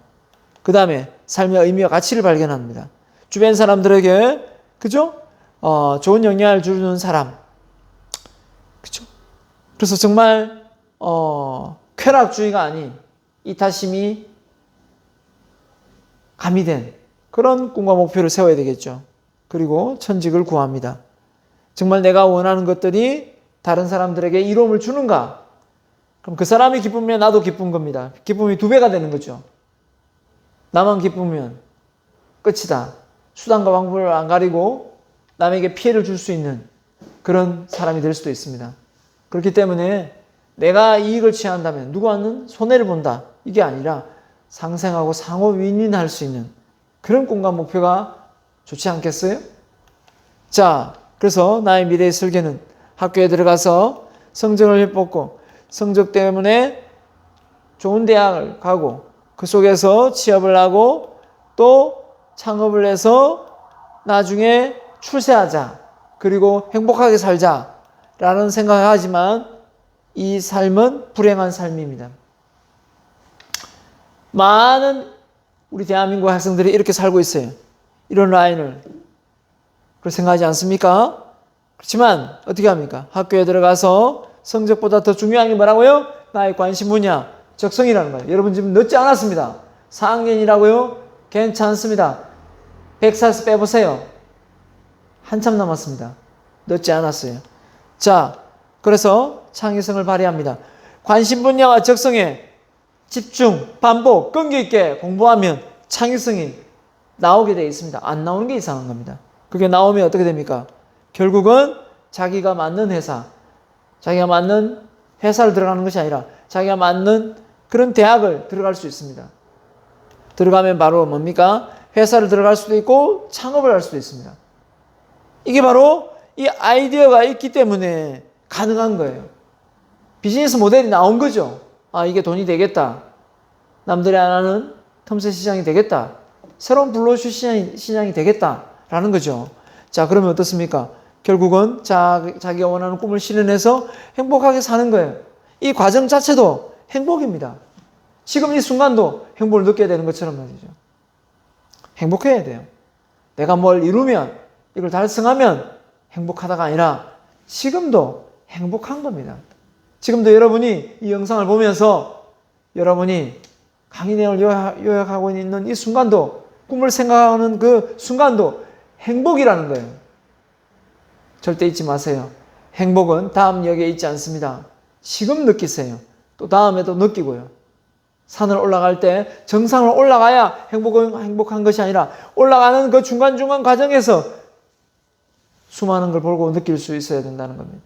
그 다음에 삶의 의미와 가치를 발견합니다. 주변 사람들에게 그죠? 좋은 영향을 주는 사람 그죠? 그래서 정말 쾌락주의가 아닌 이타심이 가미된 그런 꿈과 목표를 세워야 되겠죠. 그리고 천직을 구합니다. 정말 내가 원하는 것들이 다른 사람들에게 이로움을 주는가? 그럼 그 사람이 기쁘면 나도 기쁜 겁니다. 기쁨이 2배가 되는 거죠. 나만 기쁘면 끝이다. 수단과 방법을 안 가리고 남에게 피해를 줄 수 있는 그런 사람이 될 수도 있습니다. 그렇기 때문에 내가 이익을 취한다면 누구와는 손해를 본다. 이게 아니라 상생하고 상호 윈윈할 수 있는 그런 꿈과 목표가 좋지 않겠어요? 자, 그래서 나의 미래의 설계는 학교에 들어가서 성적을 뽑고 성적 때문에 좋은 대학을 가고 그 속에서 취업을 하고 또 창업을 해서 나중에 출세하자. 그리고 행복하게 살자라는 생각을 하지만 이 삶은 불행한 삶입니다. 많은 우리 대한민국 학생들이 이렇게 살고 있어요. 이런 라인을. 그렇게 생각하지 않습니까? 그렇지만 어떻게 합니까? 학교에 들어가서 성적보다 더 중요한 게 뭐라고요? 나의 관심 분야, 적성이라는 거예요. 여러분 지금 늦지 않았습니다. 4학년이라고요? 괜찮습니다. 100살 빼보세요. 한참 남았습니다. 늦지 않았어요. 자, 그래서 창의성을 발휘합니다. 관심 분야와 적성에 집중, 반복, 끈기 있게 공부하면 창의성이 나오게 되어 있습니다. 안 나오는 게 이상한 겁니다. 그게 나오면 어떻게 됩니까? 결국은 자기가 맞는 회사, 자기가 맞는 회사를 들어가는 것이 아니라 자기가 맞는 그런 대학을 들어갈 수 있습니다. 들어가면 바로 뭡니까? 회사를 들어갈 수도 있고 창업을 할 수도 있습니다. 이게 바로 이 아이디어가 있기 때문에 가능한 거예요. 비즈니스 모델이 나온 거죠. 아, 이게 돈이 되겠다. 남들이 안 하는 틈새 시장이 되겠다. 새로운 블루오션 시장이 되겠다라는 거죠. 자, 그러면 어떻습니까? 결국은 자기가 원하는 꿈을 실현해서 행복하게 사는 거예요. 이 과정 자체도 행복입니다. 지금 이 순간도 행복을 느껴야 되는 것처럼 말이죠. 행복해야 돼요. 내가 뭘 이루면, 이걸 달성하면 행복하다가 아니라 지금도 행복한 겁니다. 지금도 여러분이 이 영상을 보면서 여러분이 강의 내용을 요약하고 있는 이 순간도, 꿈을 생각하는 그 순간도 행복이라는 거예요. 절대 잊지 마세요. 행복은 다음 역에 있지 않습니다. 지금 느끼세요. 또 다음에도 느끼고요. 산을 올라갈 때 정상을 올라가야 행복한 것이 아니라 올라가는 그 중간중간 과정에서 수많은 걸 보고 느낄 수 있어야 된다는 겁니다.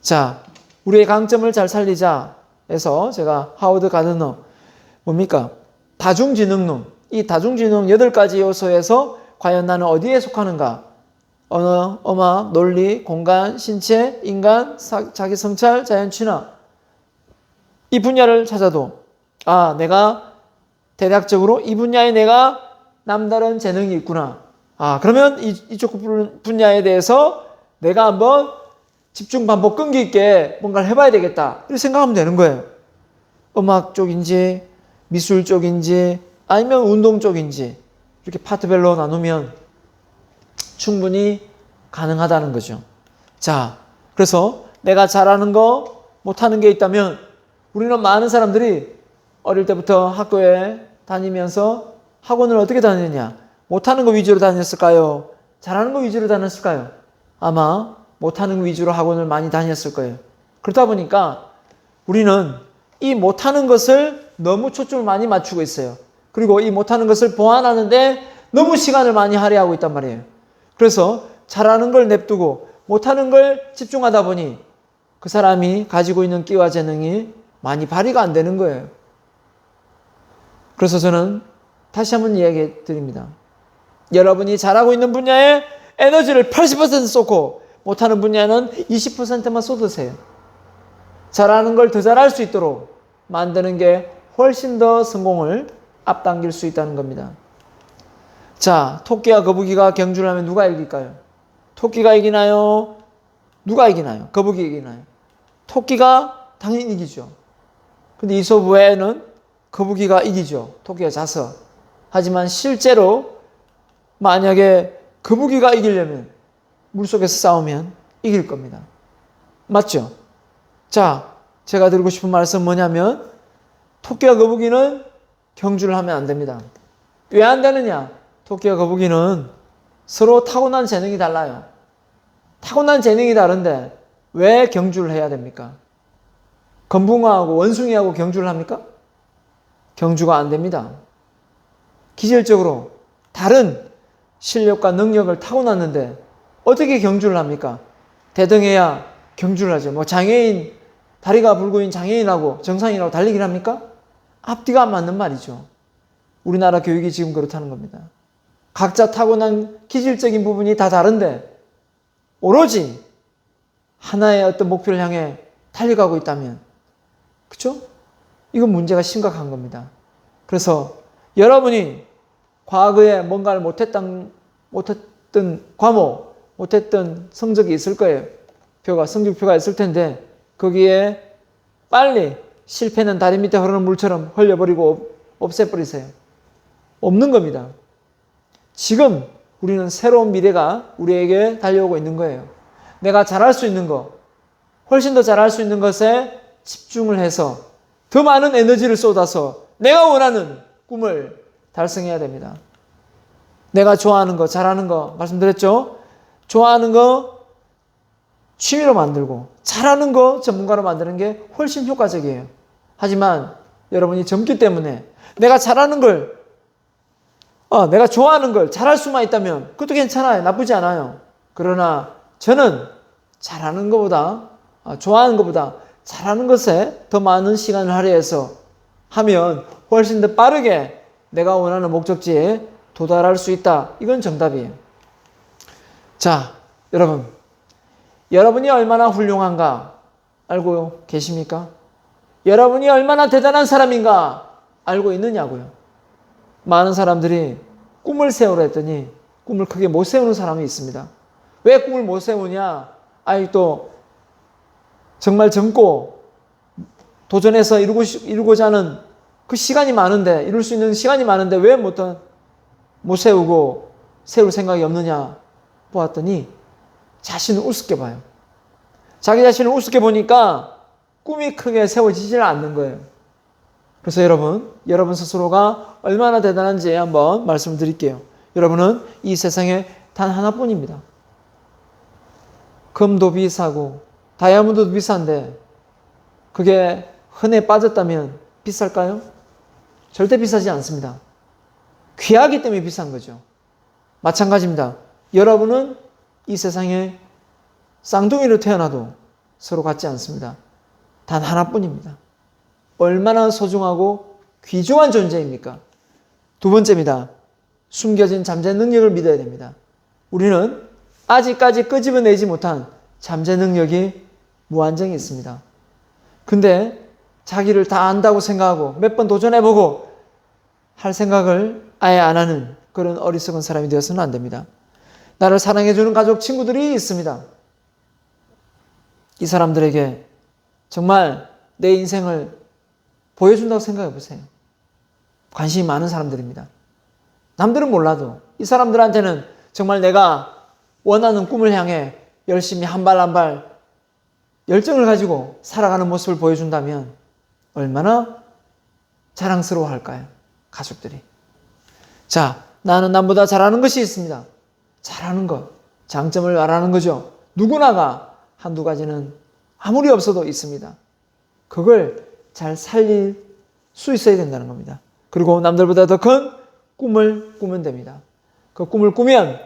자, 우리의 강점을 잘 살리자 해서 제가 하워드 가드너 뭡니까? 다중지능론. 이 다중지능 8가지 요소에서 과연 나는 어디에 속하는가? 언어, 음악, 논리, 공간, 신체, 인간, 자기 성찰, 자연 친화. 이 분야를 찾아도 내가 대략적으로 이 분야에 내가 남다른 재능이 있구나. 그러면 이쪽 분야에 대해서 내가 한번 집중 반복 끈기 있게 뭔가를 해봐야 되겠다. 이렇게 생각하면 되는 거예요. 음악 쪽인지 미술 쪽인지 아니면 운동 쪽인지 이렇게 파트별로 나누면 충분히 가능하다는 거죠. 자, 그래서 내가 잘하는 거 못하는 게 있다면 우리는 많은 사람들이 어릴 때부터 학교에 다니면서 학원을 어떻게 다녔냐? 못하는 거 위주로 다녔을까요? 잘하는 거 위주로 다녔을까요? 아마 못하는 거 위주로 학원을 많이 다녔을 거예요. 그러다 보니까 우리는 이 못하는 것을 너무 초점을 많이 맞추고 있어요. 그리고 이 못하는 것을 보완하는데 너무 시간을 많이 할애하고 있단 말이에요. 그래서 잘하는 걸 냅두고 못하는 걸 집중하다 보니 그 사람이 가지고 있는 끼와 재능이 많이 발휘가 안 되는 거예요. 그래서 저는 다시 한번 이야기해 드립니다. 여러분이 잘하고 있는 분야에 에너지를 80% 쏟고 못하는 분야는 20%만 쏟으세요. 잘하는 걸 더 잘할 수 있도록 만드는 게 훨씬 더 성공을 앞당길 수 있다는 겁니다. 자, 토끼와 거북이가 경주를 하면 누가 이길까요? 토끼가 이기나요? 누가 이기나요? 거북이 이기나요? 토끼가 당연히 이기죠. 근데 이 소부에는 거북이가 이기죠. 토끼가 져서. 하지만 실제로 만약에 거북이가 이기려면 물속에서 싸우면 이길 겁니다. 맞죠? 자, 제가 드리고 싶은 말씀은 뭐냐면 토끼와 거북이는 경주를 하면 안 됩니다. 왜 안 되느냐? 토끼와 거북이는 서로 타고난 재능이 달라요. 타고난 재능이 다른데 왜 경주를 해야 됩니까? 건붕어하고 원숭이하고 경주를 합니까? 경주가 안 됩니다. 기질적으로 다른 실력과 능력을 타고났는데 어떻게 경주를 합니까? 대등해야 경주를 하죠. 뭐 장애인, 다리가 불구인 장애인하고 정상인하고 달리기를 합니까? 앞뒤가 안 맞는 말이죠. 우리나라 교육이 지금 그렇다는 겁니다. 각자 타고난 기질적인 부분이 다 다른데 오로지 하나의 어떤 목표를 향해 달려가고 있다면, 그렇죠? 이건 문제가 심각한 겁니다. 그래서 여러분이 과거에 뭔가를 못했던 과목, 못했던 성적이 있을 거예요. 성적표가 있을 텐데 거기에 빨리 실패는 다리 밑에 흐르는 물처럼 흘려버리고 없애버리세요. 없는 겁니다. 지금 우리는 새로운 미래가 우리에게 달려오고 있는 거예요. 내가 잘할 수 있는 것, 훨씬 더 잘할 수 있는 것에 집중을 해서 더 많은 에너지를 쏟아서 내가 원하는 꿈을 달성해야 됩니다. 내가 좋아하는 거, 잘하는 거 말씀드렸죠? 좋아하는 거 취미로 만들고 잘하는 거 전문가로 만드는 게 훨씬 효과적이에요. 하지만 여러분이 젊기 때문에 내가 잘하는 걸, 내가 좋아하는 걸 잘할 수만 있다면 그것도 괜찮아요. 나쁘지 않아요. 그러나 저는 잘하는 것보다, 좋아하는 것보다 잘하는 것에 더 많은 시간을 할애해서 하면 훨씬 더 빠르게 내가 원하는 목적지에 도달할 수 있다. 이건 정답이에요. 자, 여러분이 얼마나 훌륭한가 알고 계십니까? 여러분이 얼마나 대단한 사람인가 알고 있느냐고요. 많은 사람들이 꿈을 세우라 했더니 꿈을 크게 못 세우는 사람이 있습니다. 왜 꿈을 못 세우냐? 또 정말 젊고 도전해서 이루고자 하는 그 시간이 많은데, 이룰 수 있는 시간이 많은데 왜 못 세우고 세울 생각이 없느냐 보았더니 자신을 우습게 봐요. 자기 자신을 우습게 보니까 꿈이 크게 세워지질 않는 거예요. 그래서 여러분 스스로가 얼마나 대단한지 한번 말씀드릴게요. 여러분은 이 세상에 단 하나뿐입니다. 금도 비싸고 다이아몬드도 비싼데 그게 흔해 빠졌다면 비쌀까요? 절대 비싸지 않습니다. 귀하기 때문에 비싼 거죠. 마찬가지입니다. 여러분은 이 세상에 쌍둥이로 태어나도 서로 같지 않습니다. 단 하나뿐입니다. 얼마나 소중하고 귀중한 존재입니까? 두 번째입니다. 숨겨진 잠재 능력을 믿어야 됩니다. 우리는 아직까지 끄집어내지 못한 잠재 능력이 무한정이 있습니다. 근데 자기를 다 안다고 생각하고 몇 번 도전해보고 할 생각을 아예 안 하는 그런 어리석은 사람이 되어서는 안 됩니다. 나를 사랑해주는 가족, 친구들이 있습니다. 이 사람들에게 정말 내 인생을 보여준다고 생각해 보세요. 관심이 많은 사람들입니다. 남들은 몰라도 이 사람들한테는 정말 내가 원하는 꿈을 향해 열심히 한 발 한 발 열정을 가지고 살아가는 모습을 보여준다면 얼마나 자랑스러워할까요? 가족들이. 자, 나는 남보다 잘하는 것이 있습니다. 잘하는 것, 장점을 말하는 거죠. 누구나가 한두 가지는 아무리 없어도 있습니다. 그걸 잘 살릴 수 있어야 된다는 겁니다. 그리고 남들보다 더 큰 꿈을 꾸면 됩니다. 그 꿈을 꾸면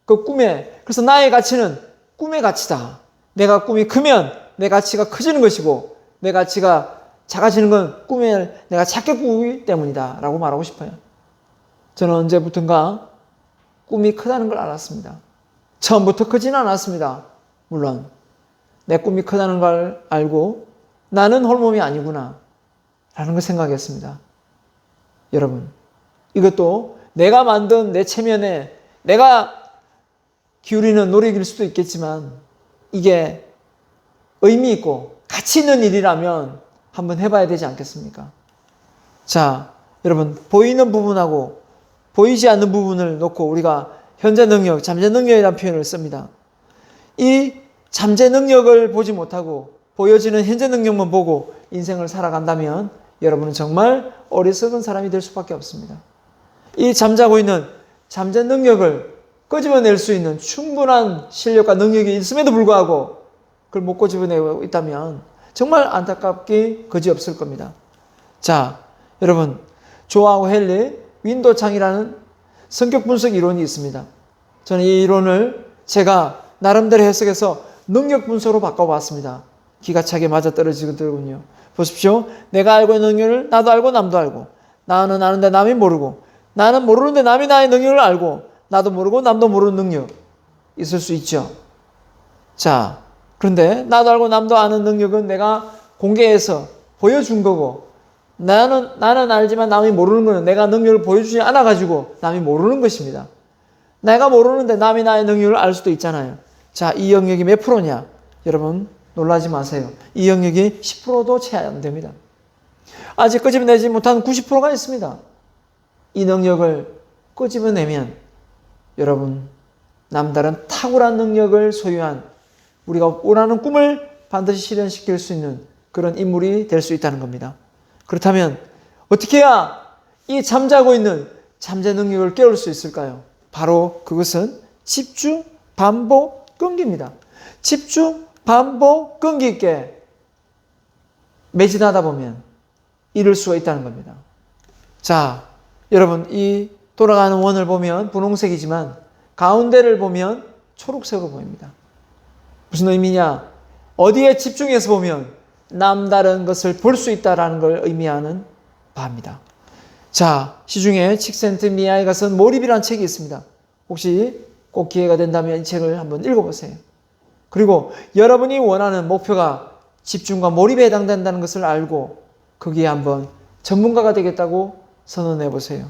그 꿈에, 그래서 나의 가치는 꿈의 가치다. 내가 꿈이 크면 내 가치가 커지는 것이고 내 가치가 작아지는 건 꿈을 내가 작게 꾸기 때문이다 라고 말하고 싶어요. 저는 언제부턴가 꿈이 크다는 걸 알았습니다. 처음부터 크지는 않았습니다. 물론 내 꿈이 크다는 걸 알고 나는 홀몸이 아니구나 라는 걸 생각했습니다. 여러분, 이것도 내가 만든 내 체면에 내가 기울이는 노력일 수도 있겠지만 이게 의미 있고 가치 있는 일이라면 한번 해봐야 되지 않겠습니까? 자, 여러분, 보이는 부분하고 보이지 않는 부분을 놓고 우리가 현재 능력, 잠재 능력이라는 표현을 씁니다. 이 잠재 능력을 보지 못하고 보여지는 현재 능력만 보고 인생을 살아간다면 여러분은 정말 어리석은 사람이 될 수밖에 없습니다. 이 잠자고 있는 잠재 능력을 끄집어낼 수 있는 충분한 실력과 능력이 있음에도 불구하고 그걸 못 끄집어내고 있다면 정말 안타깝게 그지없을 겁니다. 자, 여러분, 조하고 헨리 윈도창이라는 성격 분석 이론이 있습니다. 저는 이 이론을 제가 나름대로 해석해서 능력 분석으로 바꿔봤습니다. 기가 차게 맞아떨어지거든요. 보십시오. 내가 알고 있는 능력을 나도 알고 남도 알고, 나는 아는데 남이 모르고, 나는 모르는데 남이 나의 능력을 알고, 나도 모르고 남도 모르는 능력 있을 수 있죠. 자, 그런데 나도 알고 남도 아는 능력은 내가 공개해서 보여준 거고, 나는 알지만 남이 모르는 거는 내가 능력을 보여주지 않아가지고 남이 모르는 것입니다. 내가 모르는데 남이 나의 능력을 알 수도 있잖아요. 자, 이 영역이 몇 프로냐? 여러분 놀라지 마세요. 이 영역이 10%도 채 안 됩니다. 아직 끄집어내지 못한 90%가 있습니다. 이 능력을 끄집어내면 여러분 남다른 탁월한 능력을 소유한 우리가 원하는 꿈을 반드시 실현시킬 수 있는 그런 인물이 될 수 있다는 겁니다. 그렇다면 어떻게 해야 이 잠자고 있는 잠재 능력을 깨울 수 있을까요? 바로 그것은 집중, 반복, 끈기입니다. 집중, 반복, 끈기 있게 매진하다 보면 이룰 수가 있다는 겁니다. 자, 여러분 이 돌아가는 원을 보면 분홍색이지만 가운데를 보면 초록색으로 보입니다. 무슨 의미냐? 어디에 집중해서 보면 남다른 것을 볼 수 있다는 걸 의미하는 바입니다. 자, 시중에 칙센트미아에 쓴 몰입이라는 책이 있습니다. 혹시 꼭 기회가 된다면 이 책을 한번 읽어보세요. 그리고 여러분이 원하는 목표가 집중과 몰입에 해당된다는 것을 알고 거기에 한번 전문가가 되겠다고 선언해 보세요.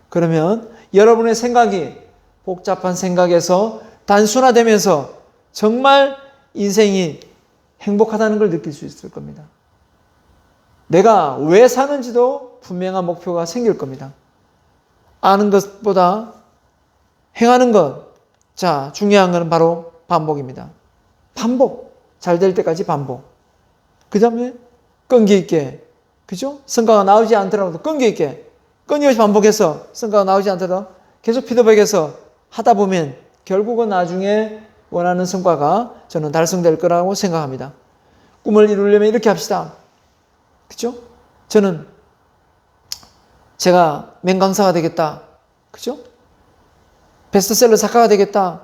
그러면 여러분의 생각이 복잡한 생각에서 단순화되면서 정말 인생이 행복하다는 걸 느낄 수 있을 겁니다. 내가 왜 사는지도 분명한 목표가 생길 겁니다. 아는 것보다 행하는 것. 자, 중요한 것은 바로 반복입니다. 반복. 잘 될 때까지 반복. 그 다음에 끈기 있게. 그죠? 성과가 나오지 않더라도 끈기 있게. 끊임없이 반복해서 성과가 나오지 않더라도 계속 피드백해서 하다 보면 결국은 나중에 원하는 성과가 저는 달성될 거라고 생각합니다. 꿈을 이루려면 이렇게 합시다. 그죠? 저는 제가 맹강사가 되겠다. 그죠? 베스트셀러 작가가 되겠다.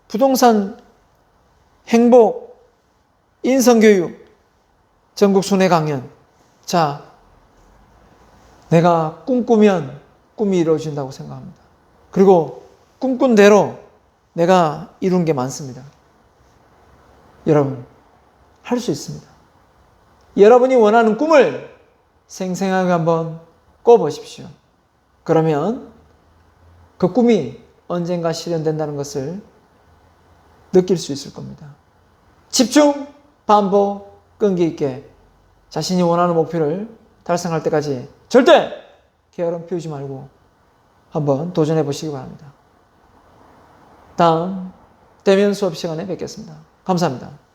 부동산, 행복, 인성교육, 전국 순회 강연. 자, 내가 꿈꾸면 꿈이 이루어진다고 생각합니다. 그리고 꿈꾼 대로 내가 이룬 게 많습니다. 여러분, 할 수 있습니다. 여러분이 원하는 꿈을 생생하게 한번 꿔보십시오. 그러면 그 꿈이 언젠가 실현된다는 것을 느낄 수 있을 겁니다. 집중, 반복, 끈기 있게 자신이 원하는 목표를 달성할 때까지 절대 게으름 피우지 말고 한번 도전해 보시기 바랍니다. 다음 대면 수업 시간에 뵙겠습니다. 감사합니다.